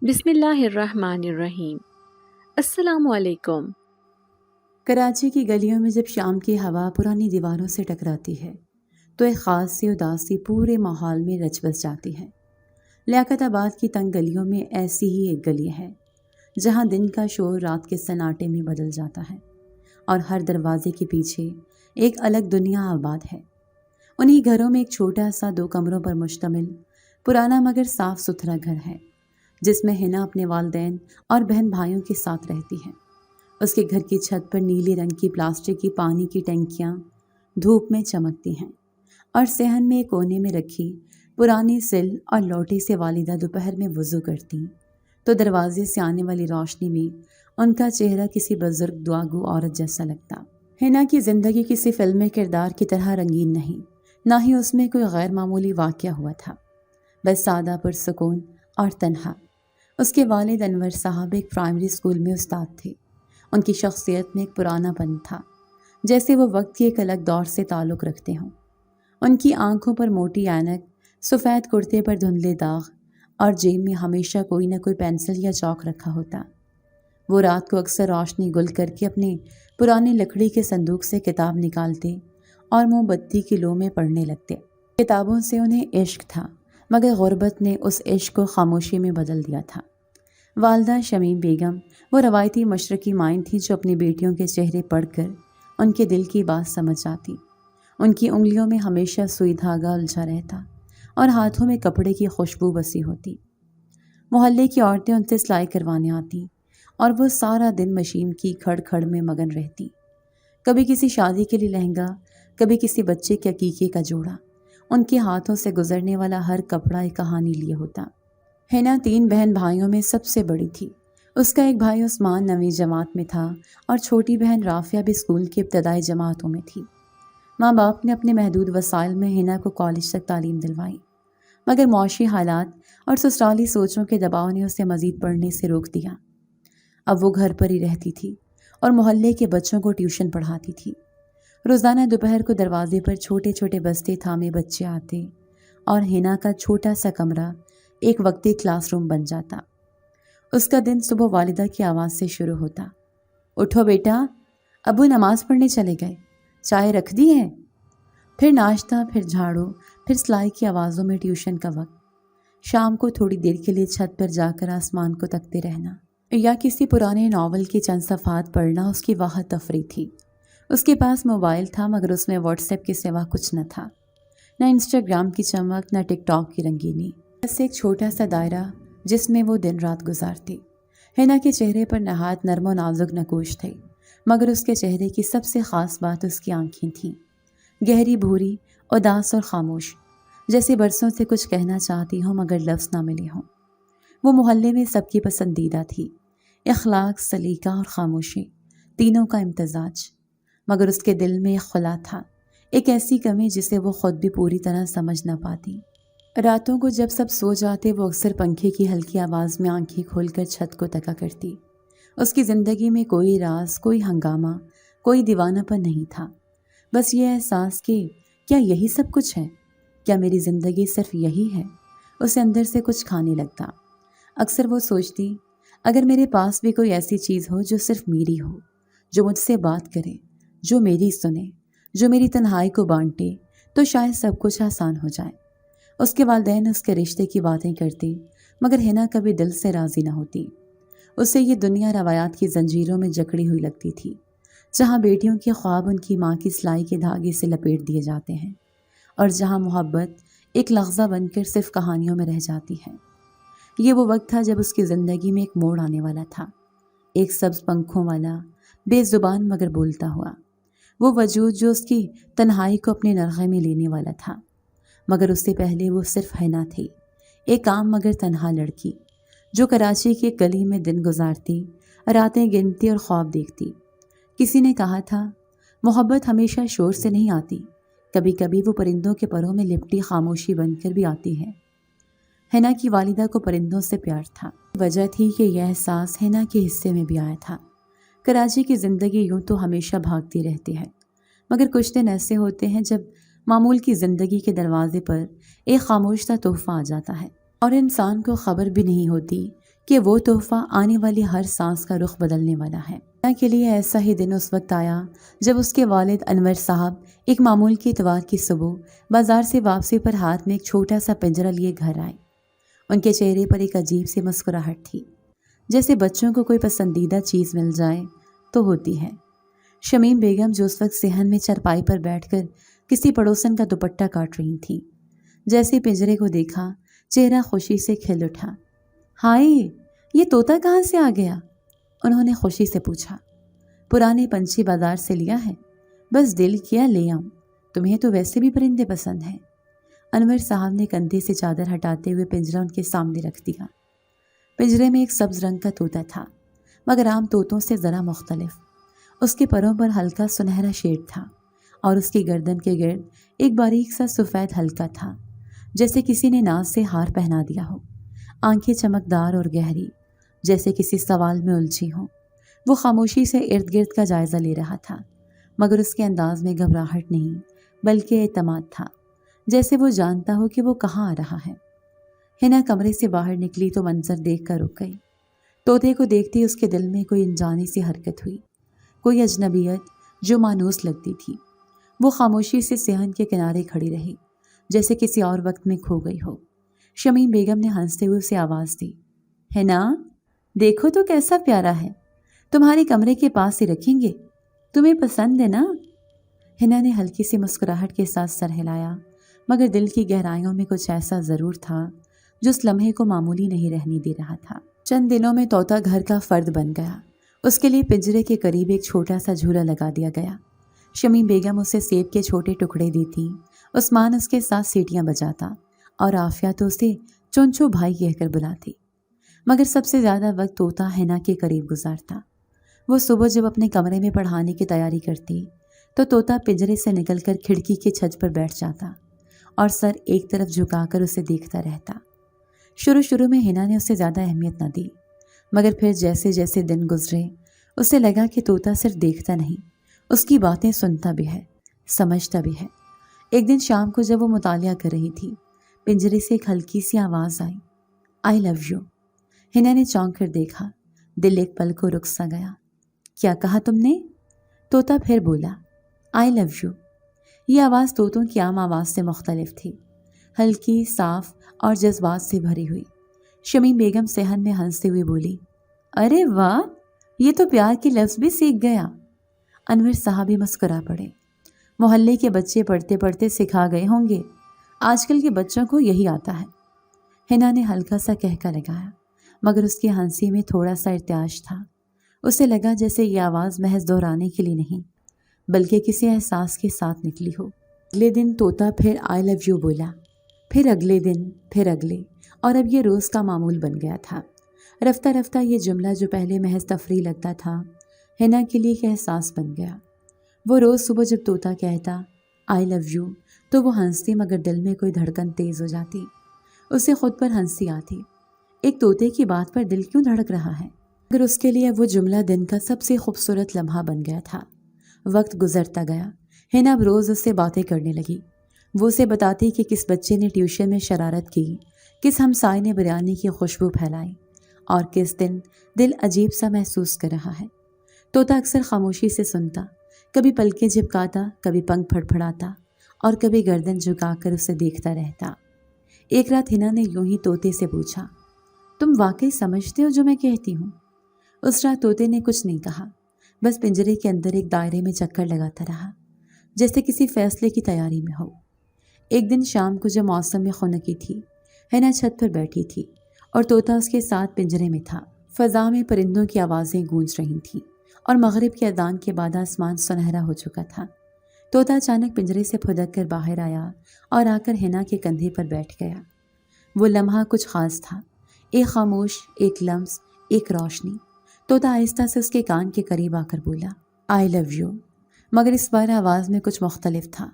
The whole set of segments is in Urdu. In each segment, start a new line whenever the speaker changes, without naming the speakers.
بسم اللہ الرحمن الرحیم۔ السلام علیکم۔
کراچی کی گلیوں میں جب شام کی ہوا پرانی دیواروں سے ٹکراتی ہے تو ایک خاص سی اداسی پورے ماحول میں رچ بس جاتی ہے۔ لیاقت آباد کی تنگ گلیوں میں ایسی ہی ایک گلی ہے جہاں دن کا شور رات کے سناٹے میں بدل جاتا ہے اور ہر دروازے کے پیچھے ایک الگ دنیا آباد ہے۔ انہی گھروں میں ایک چھوٹا سا 2 کمروں پر مشتمل پرانا مگر صاف ستھرا گھر ہے جس میں حنا اپنے والدین اور بہن بھائیوں کے ساتھ رہتی ہے۔ اس کے گھر کی چھت پر نیلی رنگ کی پلاسٹک کی پانی کی ٹینکیاں دھوپ میں چمکتی ہیں اور صحن میں ایک کونے میں رکھی پرانی سل اور لوٹے سے والدہ دوپہر میں وضو کرتی تو دروازے سے آنے والی روشنی میں ان کا چہرہ کسی بزرگ دعاگو عورت جیسا لگتا۔ حنا کی زندگی کسی فلم میں کردار کی طرح رنگین نہیں، نہ ہی اس میں کوئی غیر معمولی واقعہ ہوا تھا، بس سادہ پرسکون اور تنہا۔ اس کے والد انور صاحب ایک پرائمری اسکول میں استاد تھے۔ ان کی شخصیت میں ایک پرانا پن تھا، جیسے وہ وقت کے ایک الگ دور سے تعلق رکھتے ہوں۔ ان کی آنکھوں پر موٹی اینک، سفید کرتے پر دھندلے داغ اور جیب میں ہمیشہ کوئی نہ کوئی پینسل یا چاک رکھا ہوتا۔ وہ رات کو اکثر روشنی گل کر کے اپنے پرانے لکڑی کے صندوق سے کتاب نکالتے اور موم بتی کی لو میں پڑھنے لگتے۔ کتابوں سے انہیں عشق تھا، مگر غربت نے اس عشق کو خاموشی میں بدل دیا تھا۔ والدہ شمیم بیگم وہ روایتی مشرقی مائیں تھیں جو اپنی بیٹیوں کے چہرے پڑھ کر ان کے دل کی بات سمجھ جاتی۔ ان کی انگلیوں میں ہمیشہ سوئی دھاگا الجھا رہتا اور ہاتھوں میں کپڑے کی خوشبو بسی ہوتی۔ محلے کی عورتیں ان سے سلائی کروانے آتی اور وہ سارا دن مشین کی کھڑ کھڑ میں مگن رہتی۔ کبھی کسی شادی کے لیے لہنگا، کبھی کسی بچے کے عقیقے کا جوڑا۔ ان کے ہاتھوں سے گزرنے والا ہر کپڑا ایک کہانی لیے ہوتا۔ حنا 3 بہن بھائیوں میں سب سے بڑی تھی۔ اس کا ایک بھائی عثمان 9ویں جماعت میں تھا اور چھوٹی بہن رافیہ بھی اسکول کی ابتدائی جماعتوں میں تھی۔ ماں باپ نے اپنے محدود وسائل میں حنا کو کالج تک تعلیم دلوائی، مگر معاشی حالات اور سسرالی سوچوں کے دباؤ نے اسے مزید پڑھنے سے روک دیا۔ اب وہ گھر پر ہی رہتی تھی اور محلے کے بچوں کو ٹیوشن پڑھاتی تھی۔ روزانہ دوپہر کو دروازے پر چھوٹے چھوٹے بستے تھامے بچے آتے اور حنا کا چھوٹا سا کمرہ ایک وقتی کلاس روم بن جاتا۔ اس کا دن صبح والدہ کی آواز سے شروع ہوتا، اٹھو بیٹا، ابو نماز پڑھنے چلے گئے، چائے رکھ دی ہے؟ پھر ناشتہ، پھر جھاڑو، پھر سلائی کی آوازوں میں ٹیوشن کا وقت۔ شام کو تھوڑی دیر کے لیے چھت پر جا کر آسمان کو تکتے رہنا یا کسی پرانے ناول کی چند صفحات پڑھنا اس کی واحد تفریح تھی۔ اس کے پاس موبائل تھا، مگر اس میں واٹس ایپ کے سوا کچھ نہ تھا، نہ انسٹاگرام کی چمک، نہ ٹک ٹاک کی رنگینی، بس ایک چھوٹا سا دائرہ جس میں وہ دن رات گزارتی۔ حنا کے چہرے پر نہایت نرم و نازک نقوش تھے، مگر اس کے چہرے کی سب سے خاص بات اس کی آنکھیں تھیں، گہری بھوری، اداس اور خاموش، جیسے برسوں سے کچھ کہنا چاہتی ہوں مگر لفظ نہ ملے ہوں۔ وہ محلے میں سب کی پسندیدہ تھی، اخلاق، سلیقہ اور خاموشی، تینوں کا امتزاج، مگر اس کے دل میں ایک خلا تھا، ایک ایسی کمی جسے وہ خود بھی پوری طرح سمجھ نہ پاتی۔ راتوں کو جب سب سو جاتے وہ اکثر پنکھے کی ہلکی آواز میں آنکھیں کھول کر چھت کو تکا کرتی۔ اس کی زندگی میں کوئی راز، کوئی ہنگامہ، کوئی دیوانہ پن نہیں تھا، بس یہ احساس کہ کیا یہی سب کچھ ہے؟ کیا میری زندگی صرف یہی ہے؟ اسے اندر سے کچھ کھانے لگتا۔ اکثر وہ سوچتی، اگر میرے پاس بھی کوئی ایسی چیز ہو جو صرف میری ہو، جو مجھ سے بات کرے، جو میری سنے، جو میری تنہائی کو بانٹے، تو شاید سب کچھ آسان ہو جائے۔ اس کے والدین اس کے رشتے کی باتیں کرتے، مگر حنا کبھی دل سے راضی نہ ہوتی۔ اسے یہ دنیا روایات کی زنجیروں میں جکڑی ہوئی لگتی تھی، جہاں بیٹیوں کے خواب ان کی ماں کی سلائی کے دھاگے سے لپیٹ دیے جاتے ہیں اور جہاں محبت ایک لفظہ بن کر صرف کہانیوں میں رہ جاتی ہے۔ یہ وہ وقت تھا جب اس کی زندگی میں ایک موڑ آنے والا تھا، ایک سبز پنکھوں والا، بے زبان مگر بولتا ہوا، وہ وجود جو اس کی تنہائی کو اپنے نرغے میں لینے والا تھا۔ مگر اس سے پہلے وہ صرف حنا تھی، ایک عام مگر تنہا لڑکی جو کراچی کی ایک گلی میں دن گزارتی، راتیں گنتی اور خواب دیکھتی۔ کسی نے کہا تھا، محبت ہمیشہ شور سے نہیں آتی، کبھی کبھی وہ پرندوں کے پروں میں لپٹی خاموشی بن کر بھی آتی ہے۔ حنا کی والدہ کو پرندوں سے پیار تھا، وجہ تھی کہ یہ احساس حنا کے حصے میں بھی آیا تھا۔ کراچی کی زندگی یوں تو ہمیشہ بھاگتی رہتی ہے، مگر کچھ دن ایسے ہوتے ہیں جب معمول کی زندگی کے دروازے پر ایک خاموش سا تحفہ آ جاتا ہے اور انسان کو خبر بھی نہیں ہوتی کہ وہ تحفہ آنے والی ہر سانس کا رخ بدلنے والا ہے۔ ہنا کے لیے ایسا ہی دن اس وقت آیا جب اس کے والد انور صاحب ایک معمول کے اتوار کی صبح بازار سے واپسی پر ہاتھ میں ایک چھوٹا سا پنجرا لیے گھر آئے۔ ان کے چہرے پر ایک عجیب سی مسکراہٹ تھی، جیسے بچوں کو کوئی پسندیدہ چیز مل جائے تو ہوتی ہے۔ شمیم بیگم جو اس وقت صحن میں چرپائی پر بیٹھ کر کسی پڑوسن کا دوپٹہ کاٹ رہی تھیں، جیسے پنجرے کو دیکھا چہرہ خوشی سے کھل اٹھا۔ ہائے، یہ طوطا کہاں سے آ گیا؟ انہوں نے خوشی سے پوچھا۔ پرانے پنچھی بازار سے لیا ہے، بس دل کیا لے آؤں، تمہیں تو ویسے بھی پرندے پسند ہیں۔ انور صاحب نے کندھے سے چادر ہٹاتے ہوئے پنجرا ان کے سامنے رکھ دیا۔ پنجرے میں ایک سبز رنگ کا طوطا تھا، مگر عام طوطوں سے ذرا مختلف۔ اس کے پروں پر ہلکا سنہرا شیڈ تھا اور اس کی گردن کے گرد ایک باریک سا سفید ہلکا تھا، جیسے کسی نے ناز سے ہار پہنا دیا ہو۔ آنکھیں چمکدار اور گہری، جیسے کسی سوال میں الجھی ہوں۔ وہ خاموشی سے ارد گرد کا جائزہ لے رہا تھا، مگر اس کے انداز میں گھبراہٹ نہیں بلکہ اعتماد تھا، جیسے وہ جانتا ہو کہ وہ کہاں آ رہا ہے۔ ہنا کمرے سے باہر نکلی تو منظر دیکھ کر رک گئی۔ طوطے کو دیکھتے اس کے دل میں کوئی انجانی سی حرکت ہوئی، کوئی اجنبیت جو مانوس لگتی تھی۔ وہ خاموشی سے صحن کے کنارے کھڑی رہی، جیسے کسی اور وقت میں کھو گئی ہو۔ شمیم بیگم نے ہنستے ہوئے اسے آواز دی، ہنا، دیکھو تو کیسا پیارا ہے، تمہارے کمرے کے پاس ہی رکھیں گے، تمہیں پسند ہے نا؟ ہنا نے ہلکی سی مسکراہٹ کے ساتھ سر ہلایا، مگر دل کی گہرائیوں میں کچھ ایسا ضرور تھا جو اس لمحے کو معمولی نہیں رہنے دے رہا تھا۔ چند دنوں میں طوطا گھر کا فرد بن گیا۔ اس کے لیے پنجرے کے قریب ایک چھوٹا سا جھولا لگا دیا گیا۔ شمیم بیگم اسے سیب کے چھوٹے ٹکڑے دیتی، عثمان اس کے ساتھ سیٹیاں بجاتا اور عافیہ تو اسے چونچو بھائی کہہ کر بلاتی۔ مگر سب سے زیادہ وقت طوطا ہنا کے قریب گزارتا۔ وہ صبح جب اپنے کمرے میں پڑھانے کی تیاری کرتی تو طوطا پنجرے سے نکل کر کھڑکی کے چھت پر بیٹھ جاتا اور سر ایک طرف جھکا کر اسے دیکھتا رہتا۔ شروع میں ہنا نے اسے زیادہ اہمیت نہ دی، مگر پھر جیسے جیسے دن گزرے اسے لگا کہ طوطا صرف دیکھتا نہیں، اس کی باتیں سنتا بھی ہے، سمجھتا بھی ہے۔ ایک دن شام کو جب وہ مطالعہ کر رہی تھی، پنجرے سے ایک ہلکی سی آواز آئی، آئی لو یو۔ ہنا نے چونک کر دیکھا، دل ایک پل کو رک سا گیا۔ کیا کہا تم نے؟ طوطا پھر بولا، آئی لو یو۔ یہ آواز طوطوں کی عام آواز سے مختلف تھی، ہلکی، صاف اور جذبات سے بھری ہوئی۔ شمیم بیگم صحن میں ہنستے ہوئے بولی، ارے واہ، یہ تو پیار کے لفظ بھی سیکھ گیا۔ انور صاحب بھی مسکرا پڑے۔ محلے کے بچے پڑھتے پڑھتے سکھا گئے ہوں گے، آج کل کے بچوں کو یہی آتا ہے۔ ہنا نے ہلکا سا کہکا لگایا، مگر اس کی ہنسی میں تھوڑا سا ارتعاش تھا۔ اسے لگا جیسے یہ آواز محض دہرانے کے لیے نہیں بلکہ کسی احساس کے ساتھ نکلی ہو۔ اگلے دن طوطا پھر آئی لو یو بولا، پھر اگلے دن، پھر اگلے، اور اب یہ روز کا معمول بن گیا تھا۔ رفتہ رفتہ یہ جملہ جو پہلے محض تفریح لگتا تھا، ہنا کے لیے ایک احساس بن گیا۔ وہ روز صبح جب طوطا کہتا آئی لو یو تو وہ ہنستی، مگر دل میں کوئی دھڑکن تیز ہو جاتی، اسے خود پر ہنسی آتی۔ ایک طوطے کی بات پر دل کیوں دھڑک رہا ہے؟ مگر اس کے لیے وہ جملہ دن کا سب سے خوبصورت لمحہ بن گیا تھا۔ وقت گزرتا گیا، ہنا اب روز اس سے باتیں کرنے لگی۔ وہ اسے بتاتی کہ کس بچے نے ٹیوشن میں شرارت کی، کس ہمسائے نے بریانی کی خوشبو پھیلائی، اور کس دن دل عجیب سا محسوس کر رہا ہے۔ طوطا اکثر خاموشی سے سنتا، کبھی پلکیں جھپکاتا، کبھی پنکھ پھڑپھڑاتا اور کبھی گردن جھکا کر اسے دیکھتا رہتا۔ ایک رات ہنا نے یوں ہی طوطے سے پوچھا، تم واقعی سمجھتے ہو جو میں کہتی ہوں؟ اس رات طوطے نے کچھ نہیں کہا، بس پنجرے کے اندر ایک دائرے میں چکر لگاتا رہا، جیسے کسی فیصلے کی تیاری میں ہو۔ ایک دن شام کو جب موسم میں خنکی تھی، ہنا چھت پر بیٹھی تھی اور طوطا اس کے ساتھ پنجرے میں تھا۔ فضا میں پرندوں کی آوازیں گونج رہی تھیں اور مغرب کے اذان کے بعد آسمان سنہرا ہو چکا تھا۔ طوطا اچانک پنجرے سے پھدک کر باہر آیا اور آ کر ہنا کے کندھے پر بیٹھ گیا۔ وہ لمحہ کچھ خاص تھا، ایک خاموش، ایک لمس، ایک روشنی۔ طوطا آہستہ سے اس کے کان کے قریب آ کر بولا، آئی لو یو، مگر اس بار آواز میں کچھ مختلف تھا۔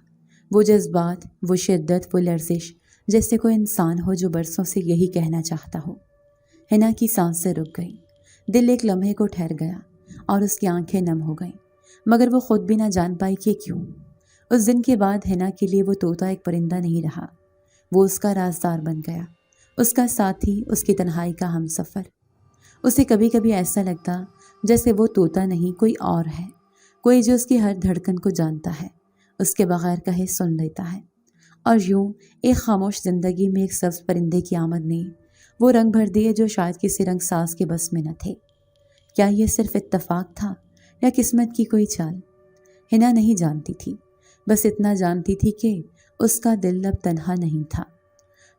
وہ جذبات، وہ شدت، وہ لرزش، جیسے کوئی انسان ہو جو برسوں سے یہی کہنا چاہتا ہو۔ ہنا کی سانسیں رک گئیں، دل ایک لمحے کو ٹھہر گیا اور اس کی آنکھیں نم ہو گئیں، مگر وہ خود بھی نہ جان پائی کہ کیوں۔ اس دن کے بعد ہنا کے لیے وہ طوطا ایک پرندہ نہیں رہا، وہ اس کا رازدار بن گیا، اس کا ساتھی، اس کی تنہائی کا ہم سفر۔ اسے کبھی کبھی ایسا لگتا جیسے وہ طوطا نہیں کوئی اور ہے، کوئی جو اس کی ہر دھڑکن کو جانتا ہے، اس کے بغیر کہے سن لیتا ہے۔ اور یوں ایک خاموش زندگی میں ایک سبز پرندے کی آمد نے وہ رنگ بھر دیے جو شاید کسی رنگ ساز کے بس میں نہ تھے۔ کیا یہ صرف اتفاق تھا یا قسمت کی کوئی چال؟ حنا نہیں جانتی تھی، بس اتنا جانتی تھی کہ اس کا دل اب تنہا نہیں تھا۔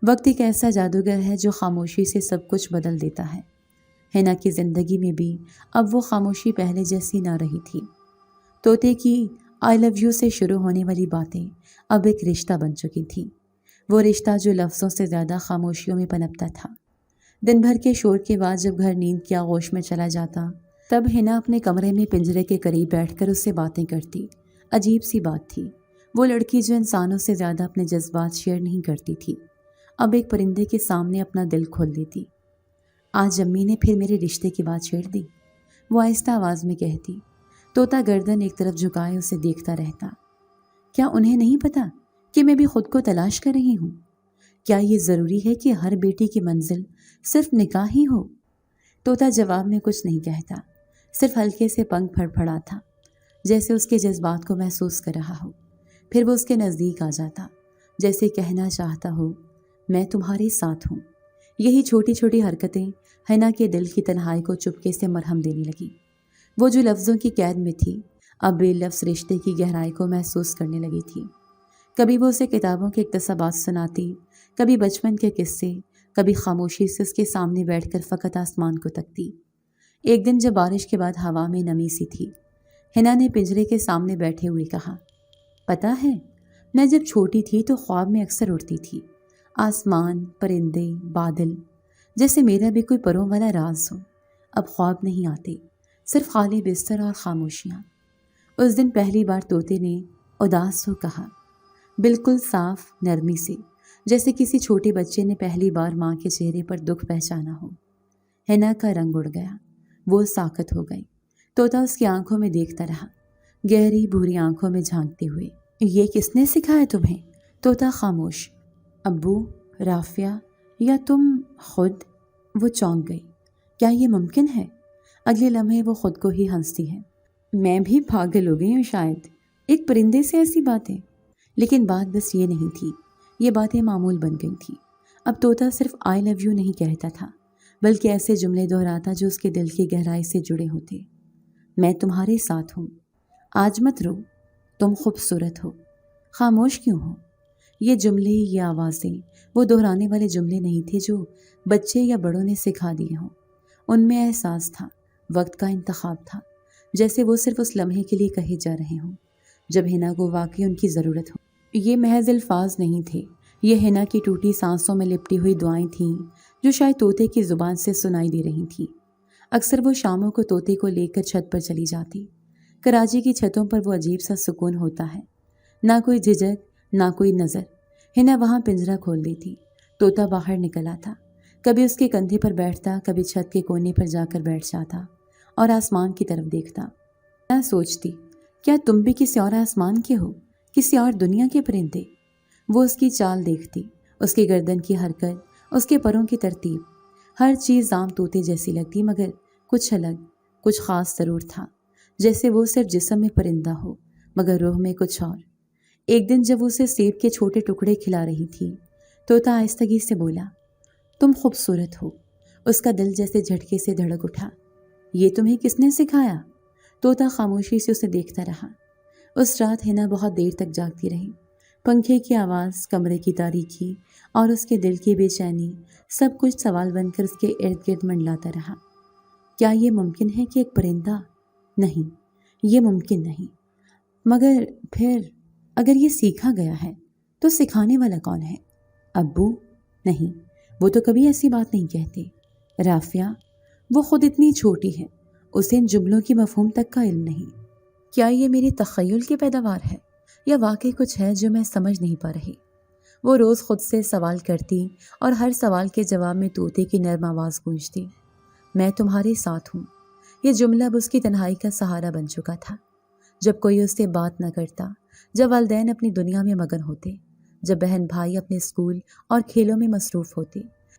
وقت ایک ایسا جادوگر ہے جو خاموشی سے سب کچھ بدل دیتا ہے۔ حنا کی زندگی میں بھی اب وہ خاموشی پہلے جیسی نہ رہی تھی۔ طوطے کی آئی لو یو سے شروع ہونے والی باتیں اب ایک رشتہ بن چکی تھیں، وہ رشتہ جو لفظوں سے زیادہ خاموشیوں میں پنپتا تھا۔ دن بھر کے شور کے بعد جب گھر نیند کی آغوش میں چلا جاتا، تب حنا اپنے کمرے میں پنجرے کے قریب بیٹھ کر اس سے باتیں کرتی۔ عجیب سی بات تھی، وہ لڑکی جو انسانوں سے زیادہ اپنے جذبات شیئر نہیں کرتی تھی، اب ایک پرندے کے سامنے اپنا دل کھول دیتی۔ آج امی نے پھر میرے رشتے کی بات چھیڑ دی، وہ آہستہ آواز میں کہتی۔ طوطا گردن ایک طرف جھکائے اسے دیکھتا رہتا۔ کیا انہیں نہیں پتا کہ میں بھی خود کو تلاش کر رہی ہوں؟ کیا یہ ضروری ہے کہ ہر بیٹی کی منزل صرف نکاح ہی ہو؟ طوطا جواب میں کچھ نہیں کہتا، صرف ہلکے سے پنکھ پھڑ پھڑا تھا، جیسے اس کے جذبات کو محسوس کر رہا ہو۔ پھر وہ اس کے نزدیک آ جاتا، جیسے کہنا چاہتا ہو میں تمہارے ساتھ ہوں۔ یہی چھوٹی چھوٹی حرکتیں حنا کے دل کی تنہائی کو چپکے سے مرہم دینے لگی۔ وہ جو لفظوں کی قید میں تھی، اب بے لفظ رشتے کی گہرائی کو محسوس کرنے لگی تھی۔ کبھی وہ اسے کتابوں کے اقتباسات سناتی، کبھی بچپن کے قصے، کبھی خاموشی سے اس کے سامنے بیٹھ کر فقط آسمان کو تکتی۔ ایک دن جب بارش کے بعد ہوا میں نمی سی تھی، حنا نے پنجرے کے سامنے بیٹھے ہوئے کہا، پتہ ہے میں جب چھوٹی تھی تو خواب میں اکثر اڑتی تھی، آسمان، پرندے، بادل، جیسے میرا بھی کوئی پروں والا راز ہو۔ اب خواب نہیں آتے، صرف خالی بستر اور خاموشیاں۔ اس دن پہلی بار طوطے نے اداس ہو کہا، بالکل صاف نرمی سے، جیسے کسی چھوٹے بچے نے پہلی بار ماں کے چہرے پر دکھ پہچانا ہو۔ حنا کا رنگ اڑ گیا، وہ ساکت ہو گئی۔ طوطا اس کی آنکھوں میں دیکھتا رہا، گہری بھوری آنکھوں میں جھانکتے ہوئے۔ یہ کس نے سکھایا تمہیں؟ طوطا خاموش۔ ابو، رافعہ یا تم خود؟ وہ چونک گئی۔ کیا یہ ممکن ہے؟ اگلے لمحے وہ خود کو ہی ہنستی ہے۔ میں بھی پاگل ہو گئی ہوں شاید، ایک پرندے سے ایسی باتیں۔ لیکن بات بس یہ نہیں تھی، یہ باتیں معمول بن گئی تھیں۔ اب طوطا صرف آئی لو یو نہیں کہتا تھا، بلکہ ایسے جملے دہراتا جو اس کے دل کی گہرائی سے جڑے ہوتے۔ میں تمہارے ساتھ ہوں، آج مت رو، تم خوبصورت ہو، خاموش کیوں ہو؟ یہ جملے، یہ آوازیں وہ دہرانے والے جملے نہیں تھے جو بچے یا بڑوں نے سکھا دیے ہوں۔ ان میں احساس تھا، وقت کا انتخاب تھا، جیسے وہ صرف اس لمحے کے لیے کہے جا رہے ہوں جب حنا کو واقعی ان کی ضرورت ہو۔ یہ محض الفاظ نہیں تھے، یہ حنا کی ٹوٹی سانسوں میں لپٹی ہوئی دعائیں تھیں جو شاید طوطے کی زبان سے سنائی دے رہی تھیں۔ اکثر وہ شاموں کو طوطے کو لے کر چھت پر چلی جاتی۔ کراچی کی چھتوں پر وہ عجیب سا سکون ہوتا ہے، نہ کوئی جھجک، نہ کوئی نظر۔ حنا وہاں پنجرہ کھول دیتی، طوطا باہر نکل آتا، کبھی اس کے کندھے پر بیٹھتا، کبھی چھت کے کونے پر جا کر بیٹھ جاتا اور آسمان کی طرف دیکھتا۔ نہ سوچتی، کیا تم بھی کسی اور آسمان کے ہو، کسی اور دنیا کے پرندے؟ وہ اس کی چال دیکھتی، اس کی گردن کی حرکت، اس کے پروں کی ترتیب، ہر چیز عام طوطے جیسی لگتی، مگر کچھ الگ، کچھ خاص ضرور تھا، جیسے وہ صرف جسم میں پرندہ ہو مگر روح میں کچھ اور۔ ایک دن جب وہ اسے سیب کے چھوٹے ٹکڑے کھلا رہی تھی، طوطا آہستگی سے بولا، تم خوبصورت ہو۔ اس کا دل جیسے جھٹکے سے دھڑک اٹھا۔ یہ تمہیں کس نے سکھایا؟ طوطا خاموشی سے اسے دیکھتا رہا۔ اس رات حنا بہت دیر تک جاگتی رہی۔ پنکھے کی آواز، کمرے کی تاریکی اور اس کے دل کی بے چینی، سب کچھ سوال بن کر اس کے ارد گرد منڈلاتا رہا۔ کیا یہ ممکن ہے کہ ایک پرندہ؟ نہیں، یہ ممکن نہیں۔ مگر پھر اگر یہ سیکھا گیا ہے تو سکھانے والا کون ہے؟ ابو؟ نہیں، وہ تو کبھی ایسی بات نہیں کہتے۔ رافعہ؟ وہ خود اتنی چھوٹی ہے، اسے ان جملوں کی مفہوم تک کا علم نہیں۔ کیا یہ میری تخیل کی پیداوار ہے یا واقعی کچھ ہے جو میں سمجھ نہیں پا رہی؟ وہ روز خود سے سوال کرتی اور ہر سوال کے جواب میں طوطے کی نرم آواز گونجتی، میں تمہارے ساتھ ہوں۔ یہ جملہ اب اس کی تنہائی کا سہارا بن چکا تھا، جب کوئی اس سے بات نہ کرتا، جب والدین اپنی دنیا میں مگن ہوتے، جب بہن بھائی اپنے اسکول اور کھیلوں میں مصروف ہوتے،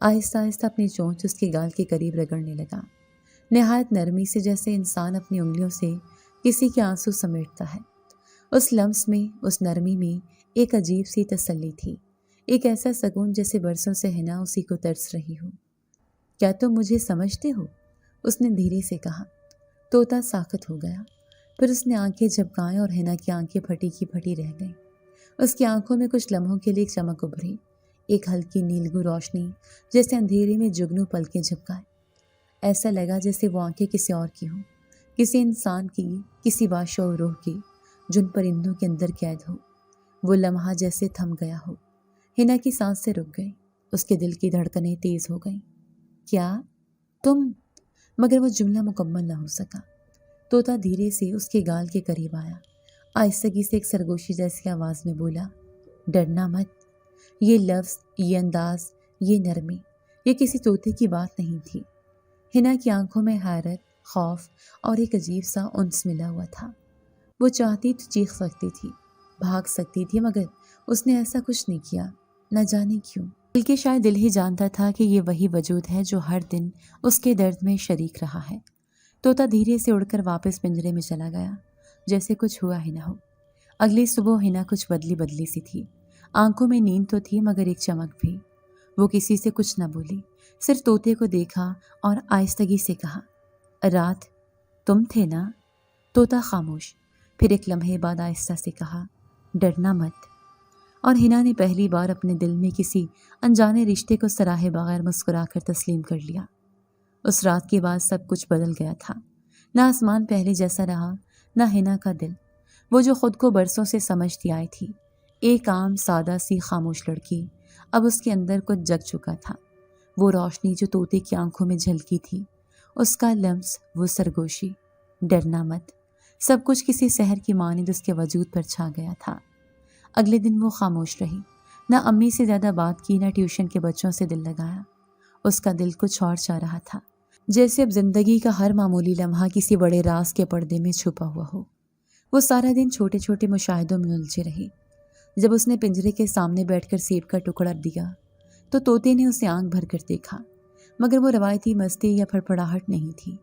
آہستہ آہستہ اپنی چونچ اس کے گال کے قریب رگڑنے لگا، نہایت نرمی سے، جیسے انسان اپنی انگلیوں سے کسی کے آنسو سمیٹتا ہے۔ اس لمس میں، اس نرمی میں ایک عجیب سی تسلی تھی، ایک ایسا سکون جیسے برسوں سے حنا اسی کو ترس رہی ہو۔ کیا تم مجھے سمجھتے ہو؟ اس نے دھیرے سے کہا۔ طوطا ساکت ہو گیا، پھر اس نے آنکھیں جھپکائیں اور حنا کی آنکھیں پھٹی کی پھٹی رہ گئیں۔ اس کی آنکھوں میں کچھ لمحوں کے لیے ایک چمک ابھری، ایک ہلکی نیلگو روشنی جیسے اندھیرے میں جگنو پلکیں جھپکائے۔ ایسا لگا جیسے وہ آنکھیں کسی اور کی ہوں، کسی انسان کی، کسی باشعور روح کی، جن پرندوں کے اندر قید ہو۔ وہ لمحہ جیسے تھم گیا ہو۔ حنا کی سانسیں رک گئیں، اس کے دل کی دھڑکنیں تیز ہو گئیں۔ کیا تم؟ مگر وہ جملہ مکمل نہ ہو سکا۔ طوطا دھیرے سے اس کے گال کے قریب آیا، آہستگی سے ایک سرگوشی جیسی آواز میں بولا، ڈرنا مت۔ یہ لفظ، یہ انداز، یہ نرمی، یہ کسی طوطے کی بات نہیں تھی۔ حنا کی آنکھوں میں حیرت، خوف اور ایک عجیب سا انس ملا ہوا تھا۔ وہ چاہتی تو چیخ سکتی تھی، بھاگ سکتی تھی، مگر اس نے ایسا کچھ نہیں کیا، نہ جانے کیوں۔ بلکہ شاید دل ہی جانتا تھا کہ یہ وہی وجود ہے جو ہر دن اس کے درد میں شریک رہا ہے۔ طوطا دھیرے سے اڑ کر واپس پنجرے میں چلا گیا، جیسے کچھ ہوا ہی نہ ہو۔ اگلی صبح حنا کچھ بدلی سی تھی، آنکھوں میں نیند تو تھی مگر ایک چمک بھی۔ وہ کسی سے کچھ نہ بولی، صرف طوطے کو دیکھا اور آہستگی سے کہا، رات تم تھے نا؟ طوطا خاموش، پھر ایک لمحے بعد آہستہ سے کہا، ڈرنا مت۔ اور حنا نے پہلی بار اپنے دل میں کسی انجانے رشتے کو سراہے بغیر مسکرا کر تسلیم کر لیا۔ اس رات کے بعد سب کچھ بدل گیا تھا، نہ آسمان پہلے جیسا رہا، نہ حنا کا دل، وہ جو خود کو برسوں سے سمجھتی آئی تھی، ایک عام سادہ سی خاموش لڑکی، اب اس کے اندر کچھ جگ چکا تھا۔ وہ روشنی جو طوطے کی آنکھوں میں جھلکی تھی، اس کا لمس، وہ سرگوشی، ڈرنا مت، سب کچھ کسی سحر کی مانند اس کے وجود پر چھا گیا تھا۔ اگلے دن وہ خاموش رہی، نہ امی سے زیادہ بات کی، نہ ٹیوشن کے بچوں سے دل لگایا۔ اس کا دل کچھ اور چاہ رہا تھا، جیسے اب زندگی کا ہر معمولی لمحہ کسی بڑے راز کے پردے میں چھپا ہوا ہو۔ وہ سارا دن چھوٹے چھوٹے مشاہدوں میں الجھی رہی۔ جب اس نے پنجرے کے سامنے بیٹھ کر سیب کا ٹکڑا دیا تو طوطے نے اسے آنکھ بھر کر دیکھا، مگر وہ روایتی مستی یا پھڑپڑاہٹ نہیں تھی،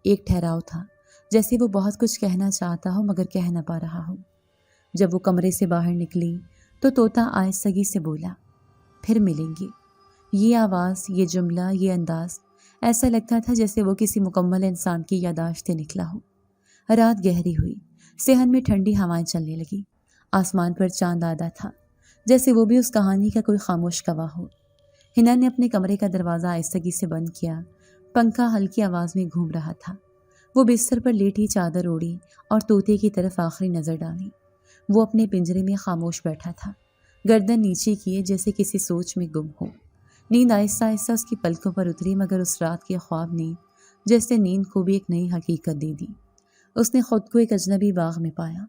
ایک ٹھہراؤ تھا، جیسے وہ بہت کچھ کہنا چاہتا ہو مگر کہہ نہ پا رہا ہو۔ جب وہ کمرے سے باہر نکلی تو طوطا آہستگی سے بولا، پھر ملیں گی۔ یہ آواز، یہ جملہ، یہ انداز، ایسا لگتا تھا جیسے وہ کسی مکمل انسان کی یادداشت سے نکلا ہو۔ رات گہری ہوئی، صحن میں ٹھنڈی ہوائیں چلنے لگی، آسمان پر چاند آدھا تھا، جیسے وہ بھی اس کہانی کا کوئی خاموش گواہ ہو۔ حنا نے اپنے کمرے کا دروازہ آہستگی سے بند کیا، پنکھا ہلکی آواز میں گھوم رہا تھا۔ وہ بستر پر لیٹی چادر اوڑھی اور طوطے کی طرف آخری نظر ڈالی۔ وہ اپنے پنجرے میں خاموش بیٹھا تھا، گردن نیچے کیے جیسے کسی سوچ میں گم ہو۔ نیند آہستہ آہستہ اس کی پلکوں پر اتری، مگر اس رات کے خواب نے جیسے نیند کو بھی ایک نئی حقیقت دے دی۔ اس نے خود کو ایک اجنبی باغ میں پایا،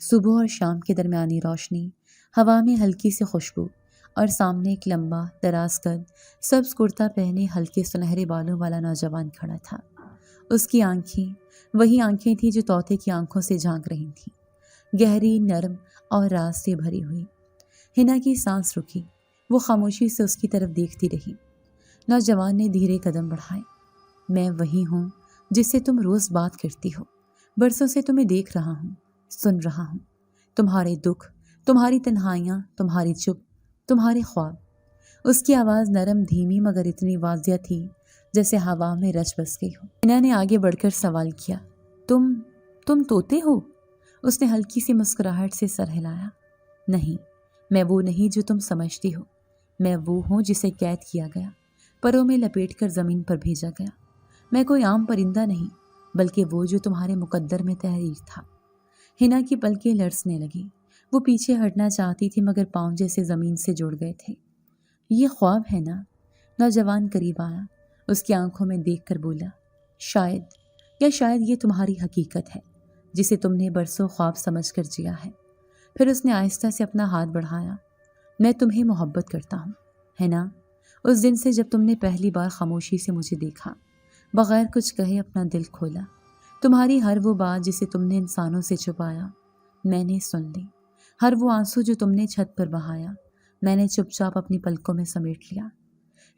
صبح اور شام کے درمیانی روشنی، ہوا میں ہلکی سی خوشبو، اور سامنے ایک لمبا دراز قد سبز کرتا پہنے ہلکے سنہرے بالوں والا نوجوان کھڑا تھا۔ اس کی آنکھیں وہی آنکھیں تھیں جو طوطے کی آنکھوں سے جھانک رہی تھیں، گہری، نرم اور راز سے بھری ہوئی۔ حنا کی سانس رکی، وہ خاموشی سے اس کی طرف دیکھتی رہی۔ نوجوان نے دھیرے قدم بڑھائے، میں وہی ہوں جس سے تم روز بات کرتی ہو، برسوں سے تمہیں دیکھ رہا ہوں، سن رہا ہوں، تمہارے دکھ، تمہاری تنہائیاں، تمہاری چپ، تمہارے خواب۔ اس کی آواز نرم، دھیمی مگر اتنی واضح تھی جیسے ہوا میں رچ بس گئی ہو۔ حنا نے آگے بڑھ کر سوال کیا، تم طوطے ہو؟ اس نے ہلکی سی مسکراہٹ سے سر ہلایا، نہیں، میں وہ نہیں جو تم سمجھتی ہو، میں وہ ہوں جسے قید کیا گیا، پروں میں لپیٹ کر زمین پر بھیجا گیا۔ میں کوئی عام پرندہ نہیں، بلکہ وہ جو تمہارے مقدر میں تحریر تھا۔ حنا کی پلکیں لرزنے لگی، وہ پیچھے ہٹنا چاہتی تھی مگر پاؤں جیسے زمین سے جڑ گئے تھے۔ یہ خواب ہے نا؟ نوجوان قریب آیا، اس کی آنکھوں میں دیکھ کر بولا، شاید یہ تمہاری حقیقت ہے جسے تم نے برسوں خواب سمجھ کر جیا ہے۔ پھر اس نے آہستہ سے اپنا ہاتھ بڑھایا، میں تمہیں محبت کرتا ہوں، ہے نا؟ اس دن سے جب تم نے پہلی بار خاموشی سے مجھے دیکھا، بغیر کچھ کہے اپنا دل کھولا، تمہاری ہر وہ بات جسے تم نے انسانوں سے چھپایا میں نے سن لی، ہر وہ آنسو جو تم نے چھت پر بہایا میں نے چپ چاپ اپنی پلکوں میں سمیٹ لیا۔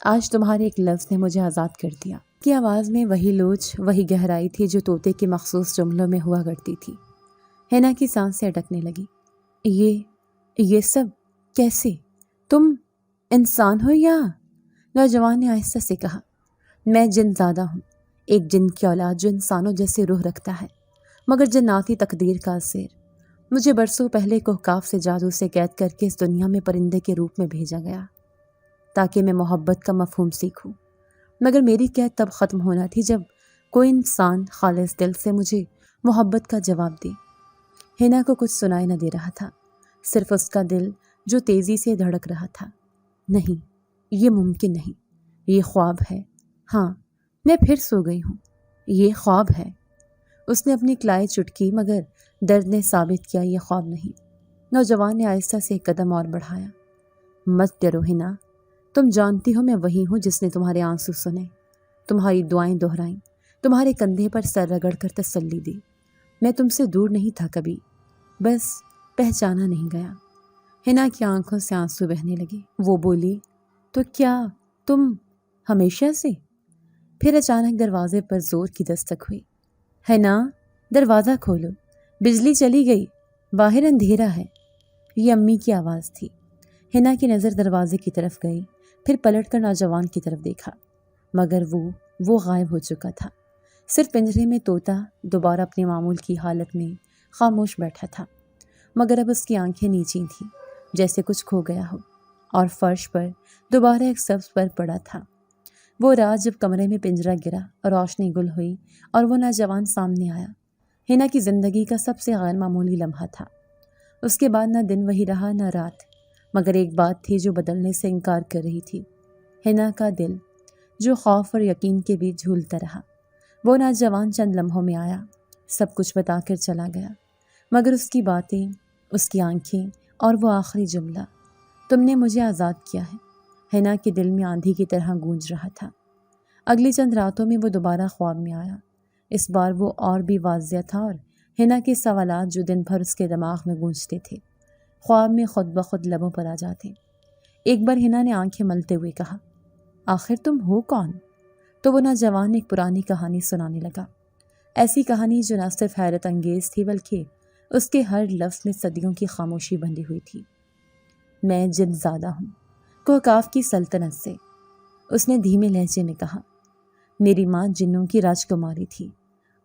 آج تمہارے ایک لفظ نے مجھے آزاد کر دیا۔ کی آواز میں وہی لوچ، وہی گہرائی تھی جو طوطے کے مخصوص جملوں میں ہوا کرتی تھی۔ حنا کی سانسیں اٹکنے لگی۔ یہ سب کیسے؟ تم انسان ہو یا؟ نوجوان نے آہستہ سے کہا، میں جن زادہ ہوں، ایک جن کی اولاد جو انسانوں جیسے روح رکھتا ہے مگر جناتی تقدیر کا اسیر۔ مجھے برسوں پہلے کوہکاف سے جادو سے قید کر کے اس دنیا میں پرندے کے روپ میں بھیجا گیا تاکہ میں محبت کا مفہوم سیکھوں، مگر میری قید تب ختم ہونا تھی جب کوئی انسان خالص دل سے مجھے محبت کا جواب دے۔ حنا کو کچھ سنائی نہ دے رہا تھا، صرف اس کا دل جو تیزی سے دھڑک رہا تھا۔ نہیں، یہ ممکن نہیں، یہ خواب ہے۔ ہاں، میں پھر سو گئی ہوں، یہ خواب ہے۔ اس نے اپنی کلائی چٹکی مگر درد نے ثابت کیا یہ خواب نہیں۔ نوجوان نے آہستہ سے ایک قدم اور بڑھایا۔ مت ڈرو حنا، تم جانتی ہو میں وہی ہوں جس نے تمہارے آنسو سنے، تمہاری دعائیں دہرائیں، تمہارے کندھے پر سر رگڑ کر تسلی دی۔ میں تم سے دور نہیں تھا کبھی، بس پہچانا نہیں گیا۔ حنا کی آنکھوں سے آنسو بہنے لگے۔ وہ بولی، تو کیا تم ہمیشہ سے؟ پھر اچانک دروازے پر زور کی دستک ہوئی۔ حنا، دروازہ کھولو، بجلی چلی گئی، باہر اندھیرا ہے۔ یہ امی کی آواز تھی۔ حنا کی نظر دروازے کی طرف گئی، پھر پلٹ کر نوجوان کی طرف دیکھا، مگر وہ غائب ہو چکا تھا۔ صرف پنجرے میں طوطا دوبارہ اپنی معمول کی حالت میں خاموش بیٹھا تھا، مگر اب اس کی آنکھیں نیچی تھیں جیسے کچھ کھو گیا ہو، اور فرش پر دوبارہ ایک سبز پر پڑا تھا۔ وہ رات جب کمرے میں پنجرہ گرا، روشنی گل ہوئی اور وہ نوجوان سامنے آیا، حنا کی زندگی کا سب سے غیر معمولی لمحہ تھا۔ اس کے بعد نہ دن وہی رہا نہ رات، مگر ایک بات تھی جو بدلنے سے انکار کر رہی تھی، حنا کا دل جو خوف اور یقین کے بیچ جھولتا رہا۔ وہ نوجوان چند لمحوں میں آیا، سب کچھ بتا کر چلا گیا، مگر اس کی باتیں، اس کی آنکھیں اور وہ آخری جملہ، تم نے مجھے آزاد کیا ہے، حنا کے دل میں آندھی کی طرح گونج رہا تھا۔ اگلی چند راتوں میں وہ دوبارہ خواب میں آیا۔ اس بار وہ اور بھی واضح تھا، اور حنا کے سوالات جو دن بھر اس کے دماغ میں گونجتے تھے خواب میں خود بخود لبوں پر آ جاتے۔ ایک بار حنا نے آنکھیں ملتے ہوئے کہا، آخر تم ہو کون؟ تو وہ نوجوان ایک پرانی کہانی سنانے لگا، ایسی کہانی جو نہ صرف حیرت انگیز تھی بلکہ اس کے ہر لفظ میں صدیوں کی خاموشی بندھی ہوئی تھی۔ میں جن زادہ ہوں، کوہکاف کی سلطنت سے، اس نے دھیمے لہجے میں کہا۔ میری ماں جنوں کی راجکماری تھی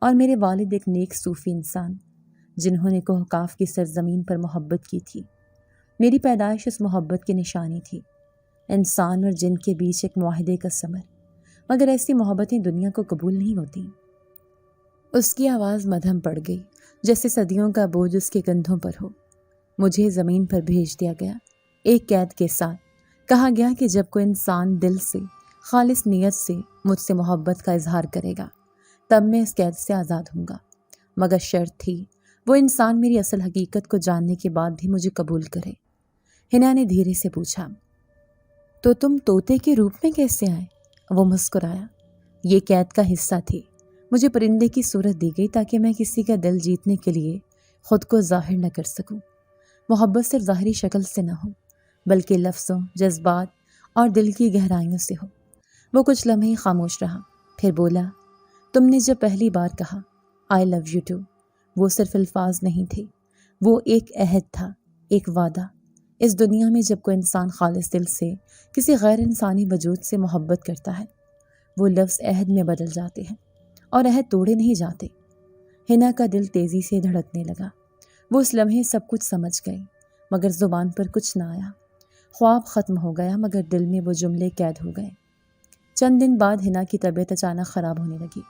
اور میرے والد ایک نیک صوفی انسان جنہوں نے کوہکاف کی سرزمین پر محبت کی تھی۔ میری پیدائش اس محبت کی نشانی تھی، انسان اور جن کے بیچ ایک معاہدے کا ثمر، مگر ایسی محبتیں دنیا کو قبول نہیں ہوتی۔ اس کی آواز مدھم پڑ گئی، جیسے صدیوں کا بوجھ اس کے کندھوں پر ہو۔ مجھے زمین پر بھیج دیا گیا، ایک قید کے ساتھ۔ کہا گیا کہ جب کوئی انسان دل سے، خالص نیت سے مجھ سے محبت کا اظہار کرے گا تب میں اس قید سے آزاد ہوں گا، مگر شرط تھی وہ انسان میری اصل حقیقت کو جاننے کے بعد بھی مجھے قبول کرے۔ حنا نے دھیرے سے پوچھا، تو تم طوطے کے روپ میں کیسے آئے؟ وہ مسکرایا، یہ قید کا حصہ تھی، مجھے پرندے کی صورت دی گئی تاکہ میں کسی کا دل جیتنے کے لیے خود کو ظاہر نہ کر سکوں۔ محبت صرف ظاہری شکل سے نہ ہو بلکہ لفظوں، جذبات اور دل کی گہرائیوں سے ہو۔ وہ کچھ لمحے خاموش رہا، پھر بولا، تم نے جب پہلی بار کہا آئی لو یو ٹو، وہ صرف الفاظ نہیں تھے، وہ ایک عہد تھا، ایک وعدہ۔ اس دنیا میں جب کوئی انسان خالص دل سے کسی غیر انسانی وجود سے محبت کرتا ہے وہ لفظ عہد میں بدل جاتے ہیں اور عہد توڑے نہیں جاتے۔ حنا کا دل تیزی سے دھڑکنے لگا۔ وہ اس لمحے سب کچھ سمجھ گئی مگر زبان پر کچھ نہ آیا۔ خواب ختم ہو گیا مگر دل میں وہ جملے قید ہو گئے۔ چند دن بعد حنا کی طبیعت اچانک خراب ہونے لگی۔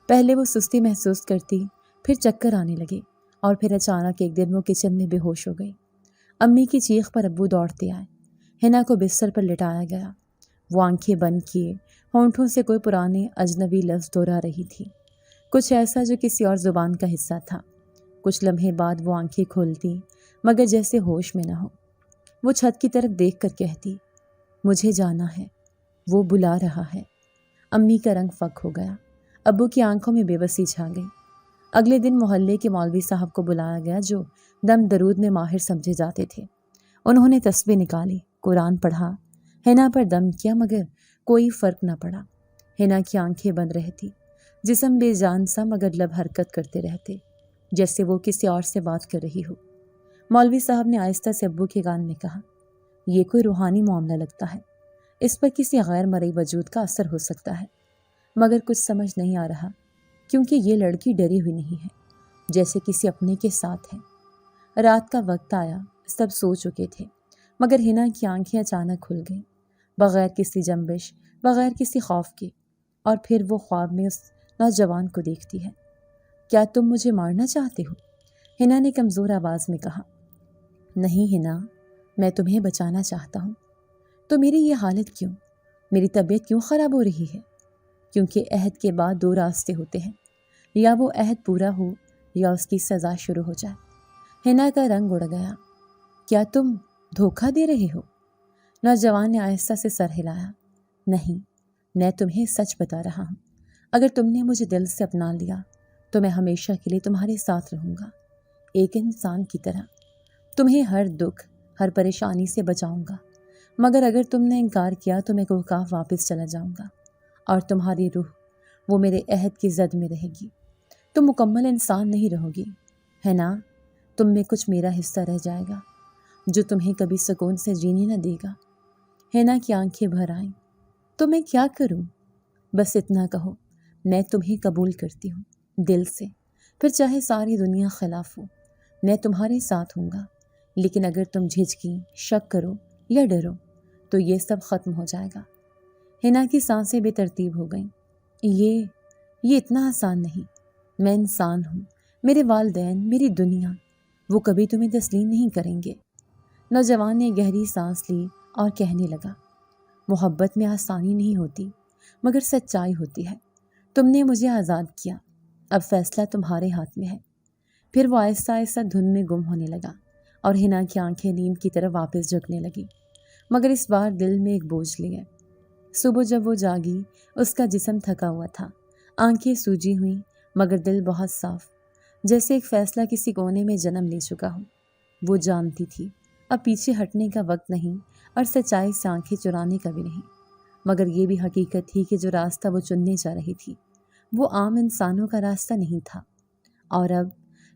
پہلے وہ سستی محسوس کرتی، پھر چکر آنے لگے اور پھر اچانک ایک دن وہ کچن میں بے ہوش ہو گئی۔ امی کی چیخ پر ابو دوڑتے آئے۔ حنا کو بستر پر لٹایا گیا۔ وہ آنکھیں بند کیے ہونٹوں سے کوئی پرانے اجنبی لفظ دہرا رہی تھی، کچھ ایسا جو کسی اور زبان کا حصہ تھا۔ کچھ لمحے بعد وہ آنکھیں کھولتی مگر جیسے ہوش میں نہ ہو۔ وہ چھت کی طرف دیکھ کر کہتی، مجھے جانا ہے، وہ بلا رہا ہے۔ امی کا رنگ فک ہو گیا، ابو کی آنکھوں میں بے بسی چھا گئی۔ اگلے دن محلے کے مولوی صاحب کو بلایا گیا جو دم درود میں ماہر سمجھے جاتے تھے۔ انہوں نے تسبیح نکالی، قرآن پڑھا، حنا پر دم کیا مگر کوئی فرق نہ پڑا۔ ہنا کی آنکھیں بند رہتی، جسم بے جان سا، مگر لب حرکت کرتے رہتے جیسے وہ کسی اور سے بات کر رہی ہو۔ مولوی صاحب نے آہستہ سے ابو کے کان میں کہا، یہ کوئی روحانی معاملہ لگتا ہے، اس پر کسی غیر مرئی وجود کا اثر ہو سکتا ہے، مگر کچھ سمجھ نہیں آ رہا، کیونکہ یہ لڑکی ڈری ہوئی نہیں ہے، جیسے کسی اپنے کے ساتھ ہے۔ رات کا وقت آیا، سب سو چکے تھے، مگر ہنا کی آنکھیں اچانک کھل گئیں، بغیر کسی جنبش، بغیر کسی خوف کے، اور پھر وہ خواب میں اس نوجوان کو دیکھتی ہے۔ کیا تم مجھے مارنا چاہتے ہو؟ ہنا نے کمزور آواز میں کہا۔ نہیں ہنا، میں تمہیں بچانا چاہتا ہوں۔ تو میری یہ حالت کیوں؟ میری طبیعت کیوں خراب ہو رہی ہے؟ کیونکہ عہد کے بعد دو راستے ہوتے ہیں، یا وہ عہد پورا ہو یا اس کی سزا شروع ہو جائے۔ ہنا کا رنگ اڑ گیا۔ کیا تم دھوکہ دے رہے ہو؟ نوجوان نے آہستہ سے سر ہلایا۔ نہیں، میں تمہیں سچ بتا رہا ہوں۔ اگر تم نے مجھے دل سے اپنا لیا تو میں ہمیشہ کے لیے تمہارے ساتھ رہوں گا، ایک انسان کی طرح۔ تمہیں ہر دکھ، ہر پریشانی سے بچاؤں گا، مگر اگر تم نے انکار کیا تو میں کوہکاف واپس چلا جاؤں گا، اور تمہاری روح وہ میرے عہد کی زد میں رہے گی۔ تم مکمل انسان نہیں رہو گی، ہے نا؟ تم میں کچھ میرا حصہ رہ جائے گا جو تمہیں کبھی سکون سے جینے نہ دے گا۔ ہنا کی آنکھیں بھر آئیں۔ تو میں کیا کروں؟ بس اتنا کہو، میں تمہیں قبول کرتی ہوں، دل سے، پھر چاہے ساری دنیا خلاف ہو، میں تمہارے ساتھ ہوں گا۔ لیکن اگر تم جھجکیں، شک کرو یا ڈرو تو یہ سب ختم ہو جائے گا۔ ہنا کی سانسیں بے ترتیب ہو گئیں۔ یہ اتنا آسان نہیں۔ میں انسان ہوں، میرے والدین، میری دنیا، وہ کبھی تمہیں تسلیم نہیں کریں گے۔ نوجوان نے گہری سانس لی اور کہنے لگا، محبت میں آسانی نہیں ہوتی، مگر سچائی ہوتی ہے۔ تم نے مجھے آزاد کیا، اب فیصلہ تمہارے ہاتھ میں ہے۔ پھر وہ آہستہ آہستہ دھن میں گم ہونے لگا، اور ہنا کی آنکھیں نیند کی طرف واپس جھکنے لگی، مگر اس بار دل میں ایک بوجھ لیے۔ صبح جب وہ جاگی، اس کا جسم تھکا ہوا تھا، آنکھیں سوجی ہوئیں، مگر دل بہت صاف، جیسے ایک فیصلہ کسی کونے میں جنم لے چکا ہو۔ وہ جانتی تھی اب پیچھے ہٹنے کا وقت نہیں، اور سچائی سے آنکھیں چرانے کا بھی نہیں، مگر یہ بھی حقیقت تھی کہ جو راستہ وہ چننے جا رہی تھی وہ عام انسانوں کا راستہ نہیں تھا، اور اب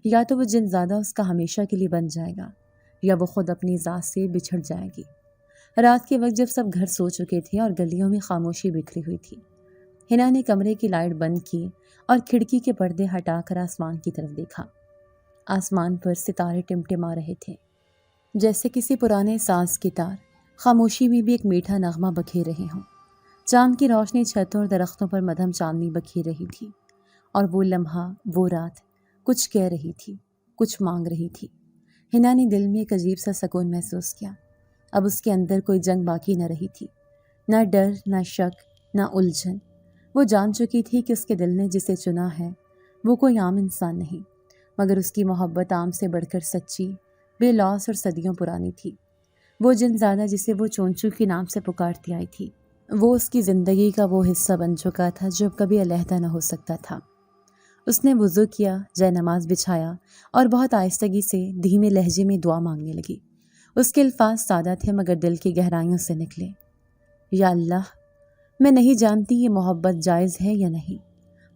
یا تو وہ جن زیادہ اس کا ہمیشہ کے لیے بن جائے گا، یا وہ خود اپنی ذات سے بچھڑ جائے گی۔ رات کے وقت جب سب گھر سو چکے تھے اور گلیوں میں خاموشی بکھری ہوئی تھی، ہنا نے کمرے کی لائٹ بند کی اور کھڑکی کے پردے ہٹا کر آسمان کی طرف دیکھا۔ آسمان پر ستارے ٹمٹما رہے تھے، جیسے کسی پرانے ساز کی تار، خاموشی میں بھی ایک میٹھا نغمہ بکھیر رہے ہوں۔ چاند کی روشنی چھتوں اور درختوں پر مدھم چاندنی بکھیر رہی تھی، اور وہ لمحہ، وہ رات کچھ کہہ رہی تھی، کچھ مانگ رہی تھی۔ ہنا نے دل میں ایک عجیب سا سکون محسوس کیا۔ اب اس کے اندر کوئی جنگ باقی نہ رہی تھی، نہ ڈر، نہ شک، نہ الجھن۔ وہ جان چکی تھی کہ اس کے دل نے جسے چنا ہے وہ کوئی عام انسان نہیں، مگر اس کی محبت عام سے بڑھ کر سچی، بے لوث اور صدیوں پرانی تھی۔ وہ جن زادہ جسے وہ چونچو کے نام سے پکارتی آئی تھی، وہ اس کی زندگی کا وہ حصہ بن چکا تھا جو اب کبھی علیحدہ نہ ہو سکتا تھا۔ اس نے وضو کیا، جے نماز بچھایا، اور بہت آہستگی سے دھیمے لہجے میں دعا مانگنے لگی۔ اس کے الفاظ سادہ تھے مگر دل کی گہرائیوں سے نکلے۔ یا اللہ، میں نہیں جانتی یہ محبت جائز ہے یا نہیں،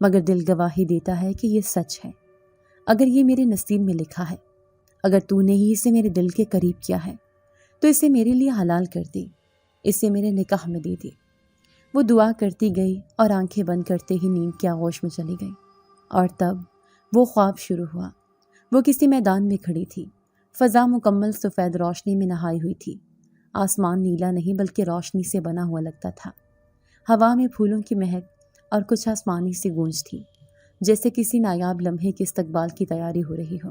مگر دل گواہی دیتا ہے کہ یہ سچ ہے۔ اگر یہ میرے نصیب میں لکھا ہے، اگر تو نے ہی اسے میرے دل کے قریب کیا ہے، تو اسے میرے لیے حلال کر دے، اسے میرے نکاح میں دے دے۔ وہ دعا کرتی گئی اور آنکھیں بند کرتے ہی نیند کے آغوش میں چلی گئی۔ اور تب وہ خواب شروع ہوا۔ وہ کسی میدان میں کھڑی تھی، فضا مکمل سفید روشنی میں نہائی ہوئی تھی۔ آسمان نیلا نہیں بلکہ روشنی سے بنا ہوا لگتا تھا۔ ہوا میں پھولوں کی مہک اور کچھ آسمانی سی گونج تھی، جیسے کسی نایاب لمحے کے استقبال کی تیاری ہو رہی ہو۔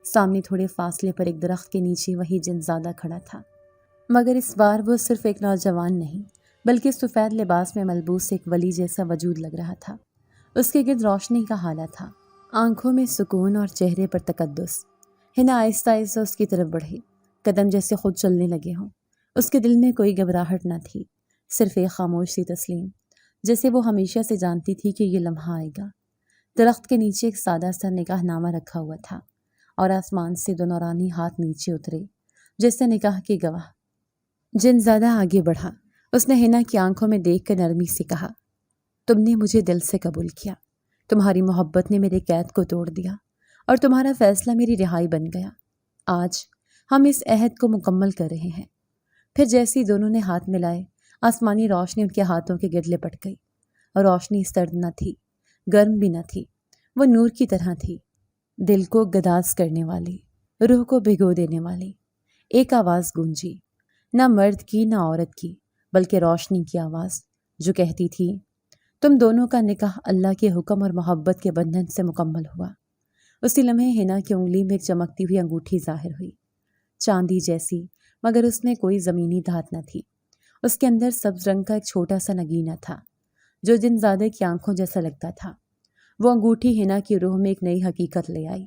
سامنے تھوڑے فاصلے پر ایک درخت کے نیچے وہی جنزادہ کھڑا تھا، مگر اس بار وہ صرف ایک نوجوان نہیں بلکہ سفید لباس میں ملبوس ایک ولی جیسا وجود لگ رہا تھا۔ اس کے گرد روشنی کا ہالہ تھا، آنکھوں میں سکون اور چہرے پر تقدس۔ ہنا آہستہ آہستہ اس کی طرف بڑھی، قدم جیسے خود چلنے لگے ہوں۔ اس کے دل میں کوئی گھبراہٹ نہ تھی، صرف ایک خاموش سی تسلیم، جیسے وہ ہمیشہ سے جانتی تھی کہ یہ لمحہ آئے گا۔ درخت کے نیچے ایک سادہ سا نکاح نامہ رکھا ہوا تھا، اور آسمان سے دو نورانی ہاتھ نیچے اترے جیسے نکاح کے گواہ۔ جنزادہ آگے بڑھا، اس نے ہنا کی آنکھوں میں دیکھ کر نرمی سے کہا، تم نے مجھے دل سے قبول کیا، تمہاری محبت نے میرے قید کو توڑ دیا اور تمہارا فیصلہ میری رہائی بن گیا۔ آج ہم اس عہد کو مکمل کر رہے ہیں۔ پھر جیسے ہی دونوں نے ہاتھ ملائے، آسمانی روشنی ان کے ہاتھوں کے گرد لپٹ گئی، اور روشنی سرد نہ تھی، گرم بھی نہ تھی، وہ نور کی طرح تھی، دل کو گداز کرنے والی، روح کو بھگو دینے والی۔ ایک آواز گونجی، نہ مرد کی نہ عورت کی، بلکہ روشنی کی آواز، جو کہتی تھی، تم دونوں کا نکاح اللہ کے حکم اور محبت کے بندھن سے مکمل ہوا۔ اسی لمحے ہنا کی انگلی میں ایک چمکتی ہوئی انگوٹھی ظاہر ہوئی، چاندی جیسی، مگر اس میں کوئی زمینی دھات نہ تھی۔ اس کے اندر سبز رنگ کا ایک چھوٹا سا نگینہ تھا، جو جن زادے کی آنکھوں جیسا لگتا تھا۔ وہ انگوٹھی ہنا کی روح میں ایک نئی حقیقت لے آئی،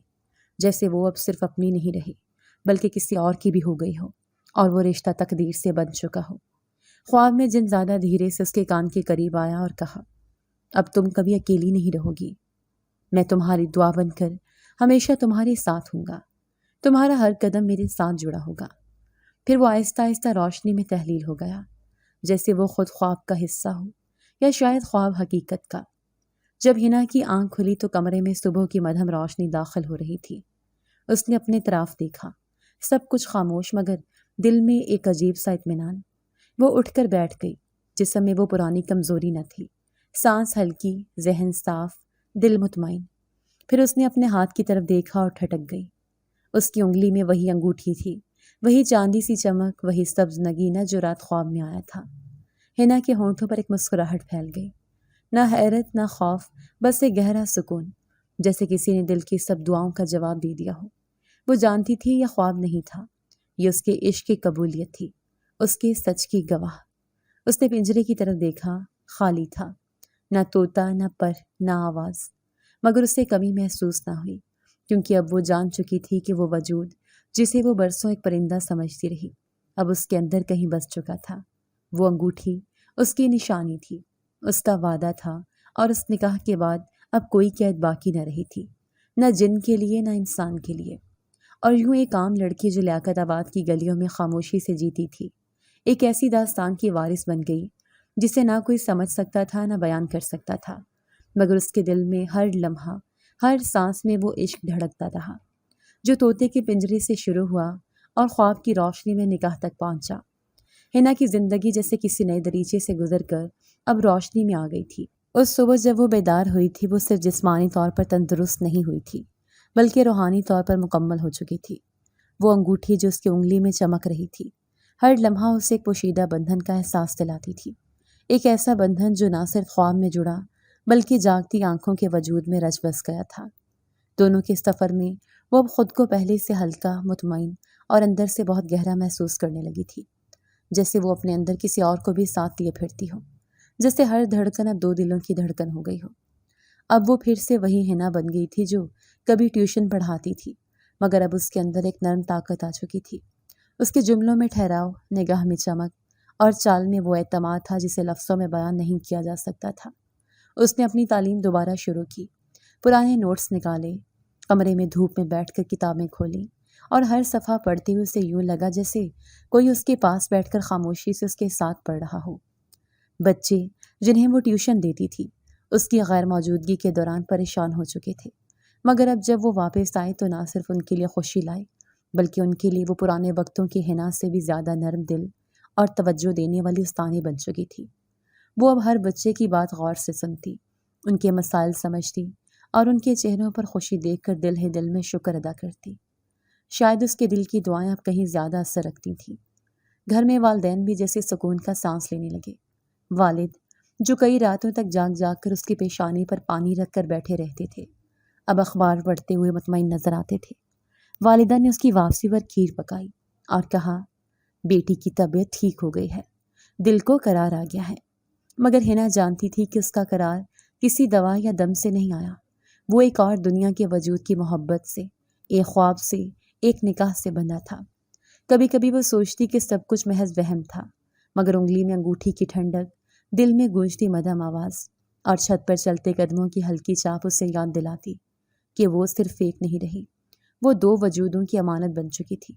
جیسے وہ اب صرف اپنی نہیں رہی، بلکہ کسی اور کی بھی ہو گئی ہو، اور وہ رشتہ تقدیر سے بن چکا ہو۔ خواب میں جن زادہ دھیرے سے اس کے کان کے قریب آیا اور کہا، اب تم کبھی اکیلی نہیں رہو گی، میں تمہاری دعا بن کر ہمیشہ تمہارے ساتھ ہوں گا، تمہارا ہر قدم میرے ساتھ جڑا ہوگا۔ پھر وہ آہستہ آہستہ روشنی میں تحلیل ہو گیا، جیسے وہ خود خواب کا حصہ ہو، یا شاید خواب حقیقت کا۔ جب ہنا کی آنکھ کھلی تو کمرے میں صبح کی مدھم روشنی داخل ہو رہی تھی۔ اس نے اپنے طرف دیکھا، سب کچھ خاموش، مگر دل میں ایک عجیب سا اطمینان۔ وہ اٹھ کر بیٹھ گئی، جسم میں وہ پرانی کمزوری نہ تھی، سانس ہلکی، ذہن صاف، دل مطمئن۔ پھر اس نے اپنے ہاتھ کی طرف دیکھا اور ٹھٹک گئی۔ اس کی انگلی میں وہی انگوٹھی تھی، وہی چاندی سی چمک، وہی سبز نگینہ جو رات خواب میں آیا تھا۔ ہنا کے ہونٹوں پر ایک مسکراہٹ پھیل گئی، نہ حیرت نہ خوف، بس ایک گہرا سکون، جیسے کسی نے دل کی سب دعاؤں کا جواب دے دیا ہو۔ وہ جانتی تھی یہ خواب نہیں تھا، یہ اس کے عشق کی قبولیت تھی، اس کے سچ کی گواہ۔ اس نے پنجرے کی طرف دیکھا، خالی تھا، نہ طوطا نہ پر نہ آواز، مگر اسے کمی محسوس نہ ہوئی، کیونکہ اب وہ جان چکی تھی کہ وہ وجود جسے وہ برسوں ایک پرندہ سمجھتی رہی، اب اس کے اندر کہیں بس چکا تھا۔ وہ انگوٹھی اس کی نشانی تھی، اس کا وعدہ تھا، اور اس نکاح کے بعد اب کوئی قید باقی نہ رہی تھی، نہ جن کے لیے نہ انسان کے لیے۔ اور یوں ایک عام لڑکی جو لیاقت آباد کی گلیوں میں خاموشی سے جیتی تھی، ایک ایسی داستان کی وارث بن گئی جسے نہ کوئی سمجھ سکتا تھا نہ بیان کر سکتا تھا، مگر اس کے دل میں ہر لمحہ، ہر سانس میں وہ عشق دھڑکتا رہا، جو طوطے کے پنجرے سے شروع ہوا اور خواب کی روشنی میں نکاح تک پہنچا۔ ہنا کی زندگی جیسے کسی نئے دریچے سے گزر کر اب روشنی میں آ گئی تھی۔ اس صبح جب وہ بیدار ہوئی تھی، وہ صرف جسمانی طور پر تندرست نہیں ہوئی تھی، بلکہ روحانی طور پر مکمل ہو چکی تھی۔ وہ انگوٹھی جو اس کی انگلی میں چمک رہی تھی، ہر لمحہ اسے ایک پوشیدہ بندھن کا احساس دلاتی تھی، ایک ایسا بندھن جو نہ صرف خواب میں جڑا، بلکہ جاگتی آنکھوں کے وجود میں رچ بس گیا تھا۔ دونوں کے سفر میں وہ اب خود کو پہلے سے ہلکا، مطمئن اور اندر سے بہت گہرا محسوس کرنے لگی تھی، جیسے وہ اپنے اندر کسی اور کو بھی ساتھ لیے پھرتی ہو، جیسے ہر دھڑکن اب دو دلوں کی دھڑکن ہو گئی ہو۔ اب وہ پھر سے وہی ہنا بن گئی تھی جو کبھی ٹیوشن پڑھاتی تھی، مگر اب اس کے اندر ایک نرم طاقت آ چکی تھی۔ اس کے جملوں میں ٹھہراؤ، نگاہ میں چمک، اور چال میں وہ اعتماد تھا جسے لفظوں میں بیان نہیں کیا جا سکتا تھا۔ اس نے اپنی تعلیم دوبارہ شروع کی، پرانے نوٹس نکالے، کمرے میں دھوپ میں بیٹھ کر کتابیں کھولیں، اور ہر صفحہ پڑھتے ہوئے اسے یوں لگا جیسے کوئی اس کے پاس بیٹھ کر خاموشی سے اس کے ساتھ پڑھ رہا ہو۔ بچے جنہیں وہ ٹیوشن دیتی تھی، اس کی غیر موجودگی کے دوران پریشان ہو چکے تھے، مگر اب جب وہ واپس آئے تو نہ صرف ان کے لیے خوشی لائے، بلکہ ان کے لیے وہ پرانے وقتوں کی ہنا سے بھی زیادہ نرم دل اور توجہ دینے والی استانی بن چکی تھی۔ وہ اب ہر بچے کی بات غور سے سنتی، ان کے مسائل سمجھتی، اور ان کے چہروں پر خوشی دیکھ کر دل ہی دل میں شکر ادا کرتی۔ شاید اس کے دل کی دعائیں اب کہیں زیادہ اثر رکھتی تھیں۔ گھر میں والدین بھی جیسے سکون کا سانس لینے لگے۔ والد جو کئی راتوں تک جاگ جاگ کر اس کی پیشانی پر پانی رکھ کر بیٹھے رہتے تھے، اب اخبار پڑھتے ہوئے مطمئن نظر آتے تھے۔ والدہ نے اس کی واپسی پر کھیر پکائی اور کہا، بیٹی کی طبیعت ٹھیک ہو گئی ہے، دل کو قرار آ گیا ہے۔ مگر ہنا جانتی تھی کہ اس کا قرار کسی دوا یا دم سے نہیں آیا، وہ ایک اور دنیا کے وجود کی محبت سے، ایک خواب سے، ایک نکاح سے بندھا تھا۔ کبھی کبھی وہ سوچتی کہ سب کچھ محض وہم تھا، مگر انگلی میں انگوٹھی کی ٹھنڈک، دل میں گونجتی مدھم آواز اور چھت پر چلتے قدموں کی ہلکی چاپ اسے یاد دلاتی کہ وہ صرف ایک نہیں رہی، وہ دو وجودوں کی امانت بن چکی تھی۔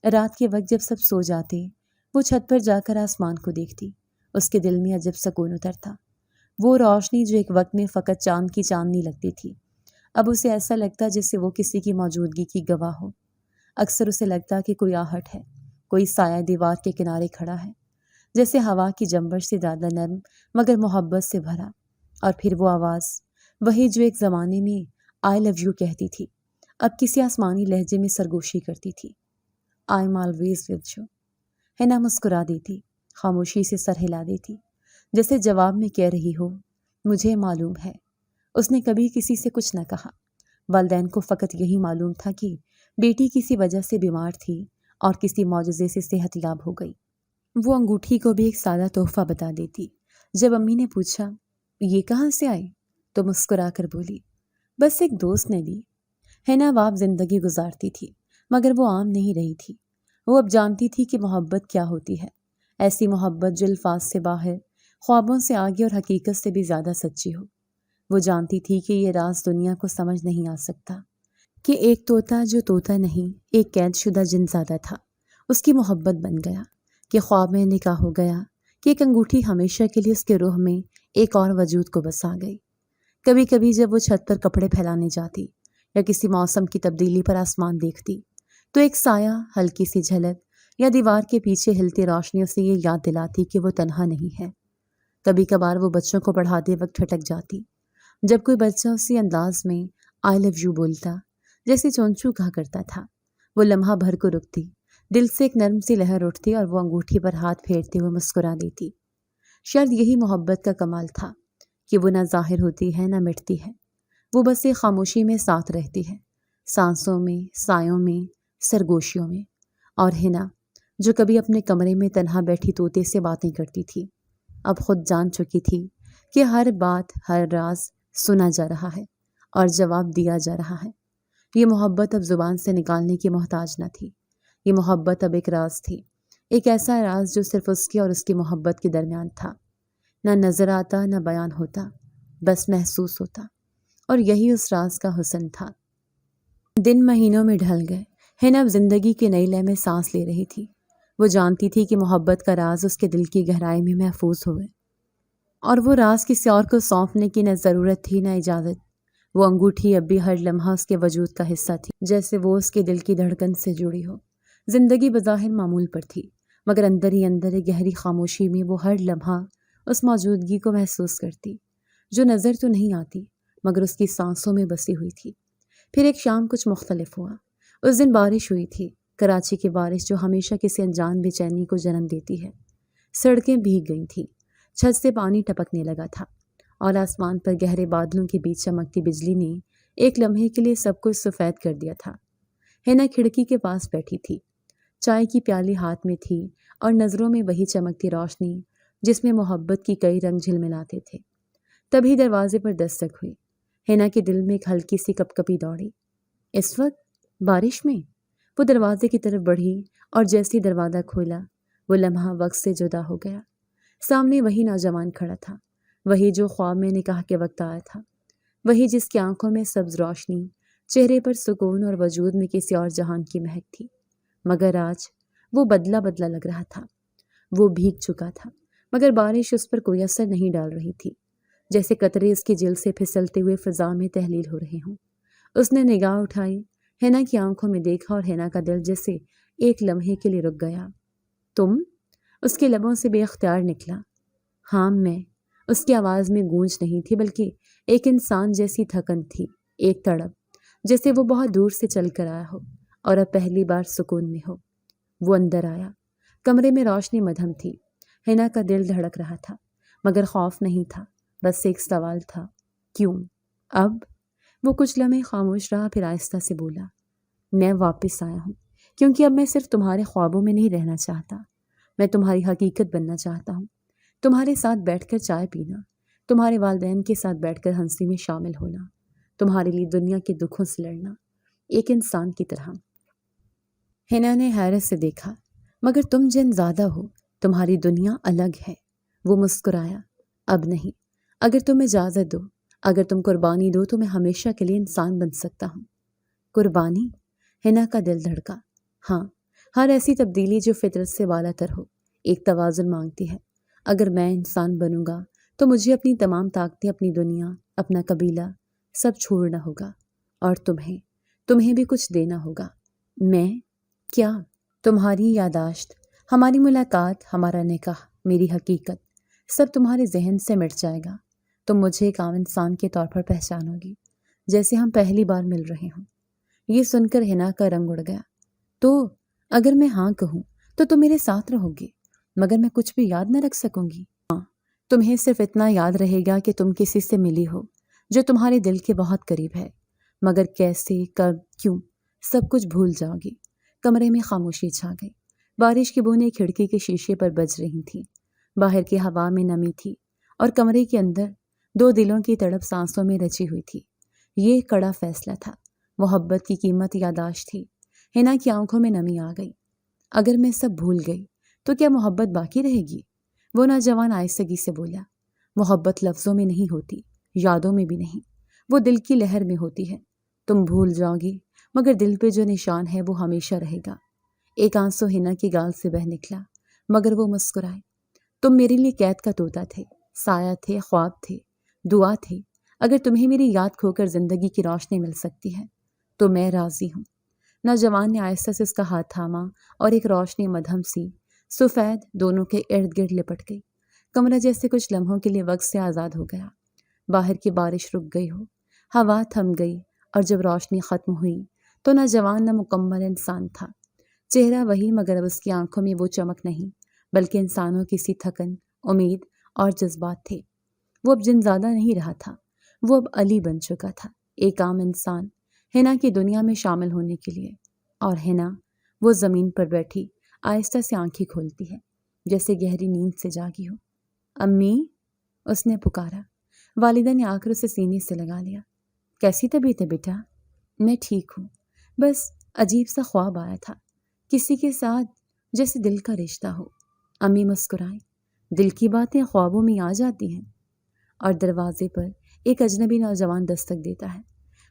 رات کے وقت جب سب سو جاتے، وہ چھت پر جا کر آسمان کو دیکھتی، اس کے دل میں عجب سکون اترتا۔ وہ روشنی جو ایک وقت میں فقط چاند کی چاندنی لگتی تھی، اب اسے ایسا لگتا جیسے وہ کسی کی موجودگی کی گواہ ہو۔ اکثر اسے لگتا کہ کوئی آہٹ ہے، کوئی سایہ دیوار کے کنارے کھڑا ہے، جیسے ہوا کی جنبش سے زیادہ نرم مگر محبت سے بھرا۔ اور پھر وہ آواز، وہی جو ایک زمانے میں آئی لو یو کہتی تھی، اب کسی آسمانی لہجے میں سرگوشی کرتی تھی۔ I am always with you. Hina مسکرا دیتی، خاموشی سے سر ہلا دیتی، جیسے جواب میں کہہ رہی ہو، مجھے معلوم ہے۔ اس نے کبھی کسی سے کچھ نہ کہا۔ والدین کو فقط یہی معلوم تھا کہ بیٹی کسی وجہ سے بیمار تھی اور کسی معجزے سے صحت یاب ہو گئی۔ وہ انگوٹھی کو بھی ایک سادہ تحفہ بتا دیتی۔ جب امی نے پوچھا، یہ کہاں سے آئی، تو مسکرا کر بولی، بس ایک دوست نے دی۔ حنا باپ زندگی گزارتی تھی مگر وہ عام نہیں رہی تھی۔ وہ اب جانتی تھی کہ محبت کیا ہوتی ہے، ایسی محبت جو الفاظ سے باہر، خوابوں سے آگے اور حقیقت سے بھی زیادہ سچی ہو۔ وہ جانتی تھی کہ یہ راز دنیا کو سمجھ نہیں آ سکتا، کہ ایک طوطا جو طوطا نہیں، ایک قید شدہ جن زادہ تھا، اس کی محبت بن گیا، کہ خواب میں نکاح ہو گیا، کہ ایک انگوٹھی ہمیشہ کے لیے اس کے روح میں ایک اور وجود کو بسا گئی۔ کبھی کبھی جب وہ چھت پر کپڑے پھیلانے جاتی یا کسی موسم کی تبدیلی پر آسمان دیکھتی، تو ایک سایہ، ہلکی سی جھلک یا دیوار کے پیچھے ہلتی روشنی اسے یہ یاد دلاتی کہ وہ تنہا نہیں ہے۔ کبھی کبھار وہ بچوں کو پڑھاتے وقت ٹھٹک جاتی، جب کوئی بچہ اسی انداز میں آئی لو یو بولتا جیسے چونچو کہا کرتا تھا۔ وہ لمحہ بھر کو رکتی، دل سے ایک نرم سی لہر اٹھتی اور وہ انگوٹھی پر ہاتھ پھیرتے ہوئے مسکرا دیتی۔ شاید یہی محبت کا کمال تھا کہ وہ نہ ظاہر ہوتی ہے نہ مٹتی ہے، وہ بس ایک خاموشی میں ساتھ رہتی ہے، سانسوں میں، سایوں میں، سرگوشیوں میں۔ اور حنا جو کبھی اپنے کمرے میں تنہا بیٹھی طوطے سے باتیں کرتی تھی، اب خود جان چکی تھی کہ ہر بات، ہر راز سنا جا رہا ہے اور جواب دیا جا رہا ہے۔ یہ محبت اب زبان سے نکالنے کی محتاج نہ تھی، یہ محبت اب ایک راز تھی، ایک ایسا راز جو صرف اس کی اور اس کی محبت کے درمیان تھا، نہ نظر آتا نہ بیان ہوتا، بس محسوس ہوتا۔ اور یہی اس راز کا حسن تھا۔ دن مہینوں میں ڈھل گئے، حنا اب زندگی کے نئی لے میں سانس لے رہی تھی۔ وہ جانتی تھی کہ محبت کا راز اس کے دل کی گہرائی میں محفوظ ہوئے، اور وہ راز کسی اور کو سونپنے کی نہ ضرورت تھی نہ اجازت۔ وہ انگوٹھی اب بھی ہر لمحہ اس کے وجود کا حصہ تھی، جیسے وہ اس کے دل کی دھڑکن سے جڑی ہو۔ زندگی بظاہر معمول پر تھی مگر اندر ہی اندر ایک گہری خاموشی میں وہ ہر لمحہ اس موجودگی کو محسوس کرتی، جو نظر تو نہیں آتی مگر اس کی سانسوں میں بسی ہوئی تھی۔ پھر ایک شام کچھ مختلف ہوا۔ اس دن بارش ہوئی تھی، کراچی کی بارش جو ہمیشہ کسی انجان بے چینی کو جنم دیتی ہے۔ سڑکیں بھیگ گئی تھیں، چھت سے پانی ٹپکنے لگا تھا، اور آسمان پر گہرے بادلوں کے بیچ چمکتی بجلی نے ایک لمحے کے لیے سب کچھ سفید کر دیا تھا۔ حنا کھڑکی کے پاس بیٹھی تھی، چائے کی پیالی ہاتھ میں تھی اور نظروں میں وہی چمکتی روشنی جس میں محبت کی کئی رنگ جھلملاتے تھے۔ تبھی دروازے پر دستک ہوئی۔ حنا کے دل میں ایک ہلکی سی کپکپی دوڑی۔ اس وقت بارش میں؟ وہ دروازے کی طرف بڑھی اور جیسے دروازہ کھولا، وہ لمحہ وقت سے جدا ہو گیا۔ سامنے وہی نوجوان کھڑا تھا، وہی جو خواب میں نکاح کے وقت آیا تھا، وہی جس کی آنکھوں میں سبز روشنی، چہرے پر سکون اور وجود میں کسی اور جہان کی مہک تھی۔ مگر آج وہ بدلا بدلا لگ رہا تھا۔ وہ بھیگ چکا تھا مگر بارش اس پر کوئی اثر نہیں ڈال رہی تھی، جیسے قطرے اس کی جلد سے پھسلتے ہوئے فضا میں تحلیل ہو رہے ہوں۔ اس نے نگاہ اٹھائی، حنا کی آنکھوں میں دیکھا اور حنا کا دل جیسے ایک لمحے کے لیے رک گیا۔ تم؟ اس کے لبوں سے بے اختیار نکلا۔ ہاں میں۔ اس کی آواز میں گونج نہیں تھی بلکہ ایک انسان جیسی تھکن تھی، ایک تڑپ، جیسے وہ بہت دور سے چل کر آیا ہو اور اب پہلی بار سکون میں ہو۔ وہ اندر آیا۔ کمرے میں روشنی مدھم تھی۔ حنا کا دل دھڑک رہا تھا مگر خوف نہیں تھا، بس ایک سوال تھا، کیوں؟ اب؟ وہ کچھ لمحے خاموش رہا، پھر آہستہ سے بولا، میں واپس آیا ہوں کیونکہ اب میں صرف تمہارے خوابوں میں نہیں رہنا چاہتا، میں تمہاری حقیقت بننا چاہتا ہوں، تمہارے ساتھ بیٹھ کر چائے پینا، تمہارے والدین کے ساتھ بیٹھ کر ہنسی میں شامل ہونا، تمہارے لیے دنیا کے دکھوں سے لڑنا، ایک انسان کی طرح۔ حنا نے حیرت سے دیکھا، مگر تم جن زادہ ہو، تمہاری دنیا الگ ہے۔ وہ مسکرایا، اب نہیں، اگر تم اجازت دو، اگر تم قربانی دو تو میں ہمیشہ کے لیے انسان بن سکتا ہوں۔ قربانی؟ حنا کا دل دھڑکا۔ ہاں، ہر ایسی تبدیلی جو فطرت سے بالا تر ہو، ایک توازن مانگتی ہے۔ اگر میں انسان بنوں گا تو مجھے اپنی تمام طاقتیں، اپنی دنیا، اپنا قبیلہ سب چھوڑنا ہوگا، اور تمہیں بھی کچھ دینا ہوگا۔ میں؟ کیا؟ تمہاری یاداشت، ہماری ملاقات، ہمارا نکاح، میری حقیقت، سب تمہارے ذہن سے مٹ جائے گا۔ تم مجھے ایک عام انسان کے طور پر پہچانو گی، جیسے ہم پہلی بار مل رہے ہوں۔ یہ سن کر حنا کا رنگ اڑ گیا۔ تو اگر میں ہاں کہوں تو تم میرے ساتھ رہو گی، مگر میں کچھ بھی یاد نہ رکھ سکوں گی؟ ہاں، تمہیں صرف اتنا یاد رہے گا کہ تم کسی سے ملی ہو جو تمہارے دل کے بہت قریب ہے، مگر کیسے، کب، کیوں، سب کچھ بھول جاؤ گی۔ کمرے میں خاموشی چھا گئی۔ بارش کی بوندیں کھڑکی کے شیشے پر بج رہی تھیں، باہر کی ہوا میں نمی تھی، اور کمرے کے اندر دو دلوں کی تڑپ سانسوں میں رچی ہوئی تھی۔ یہ کڑا فیصلہ تھا، محبت کی قیمت یاداشت تھی۔ حنا کی آنکھوں میں نمی آ گئی۔ اگر میں سب بھول گئی تو کیا محبت باقی رہے گی؟ وہ نوجوان آہستگی سے بولا، محبت لفظوں میں نہیں ہوتی، یادوں میں بھی نہیں، وہ دل کی لہر میں ہوتی ہے۔ تم بھول جاؤ گی، مگر دل پہ جو نشان ہے وہ ہمیشہ رہے گا۔ ایک آنسو حنا کی گال سے بہہ نکلا، مگر وہ مسکرائے۔ تم میرے لیے قید کا طوطا تھے، سایہ تھے، خواب تھے، دعا تھے۔ اگر تمہیں میری یاد کھو کر زندگی کی روشنی مل سکتی ہے تو میں راضی ہوں۔ نوجوان نے آہستہ سے اس کا ہاتھ تھاما، اور ایک روشنی مدھم سی سفید دونوں کے ارد گرد لپٹ گئی۔ کمرہ جیسے کچھ لمحوں کے لیے وقت سے آزاد ہو گیا۔ باہر کی بارش رک گئی ہو، ہوا تھم گئی، اور جب روشنی ختم ہوئی تو نوجوان نہ مکمل انسان تھا۔ چہرہ وہی، مگر اب اس کی آنکھوں میں وہ چمک نہیں، بلکہ انسانوں کی سی تھکن، امید اور جذبات تھے۔ وہ اب جنزادہ نہیں رہا تھا، وہ اب علی بن چکا تھا، ایک عام انسان، حنا کی دنیا میں شامل ہونے کے لیے۔ اور حنا، وہ زمین پر بیٹھی آہستہ سے آنکھیں کھولتی ہے، جیسے گہری نیند سے جاگی ہو۔ امی، اس نے پکارا۔ والدہ نے آ کر اسے سینے سے لگا لیا۔ کیسی طبیعت ہے بیٹا؟ میں ٹھیک ہوں، بس عجیب سا خواب آیا تھا، کسی کے ساتھ، جیسے دل کا رشتہ ہو۔ امی مسکرائیں۔ دل کی باتیں خوابوں میں آ جاتی ہیں۔ اور دروازے پر ایک اجنبی نوجوان دستک دیتا ہے،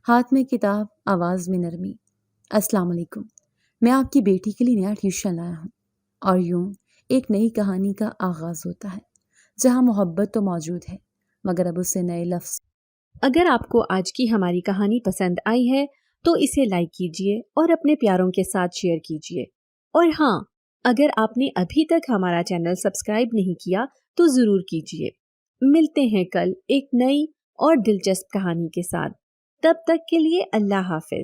ہاتھ میں کتاب، آواز میں نرمی۔ السلام علیکم، میں آپ کی بیٹی کے لیے نیا ٹیوشن لایا ہوں۔ اور یوں ایک نئی کہانی کا آغاز ہوتا ہے، جہاں محبت تو موجود ہے، مگر اب اسے نئے لفظ۔
اگر آپ کو آج کی ہماری کہانی پسند آئی ہے تو اسے لائک کیجیے اور اپنے پیاروں کے ساتھ شیئر کیجیے۔ اور ہاں، اگر آپ نے ابھی تک ہمارا چینل سبسکرائب نہیں کیا تو ضرور کیجیے۔ ملتے ہیں کل ایک نئی اور دلچسپ کہانی کے ساتھ۔ تب تک کے لیے اللہ حافظ۔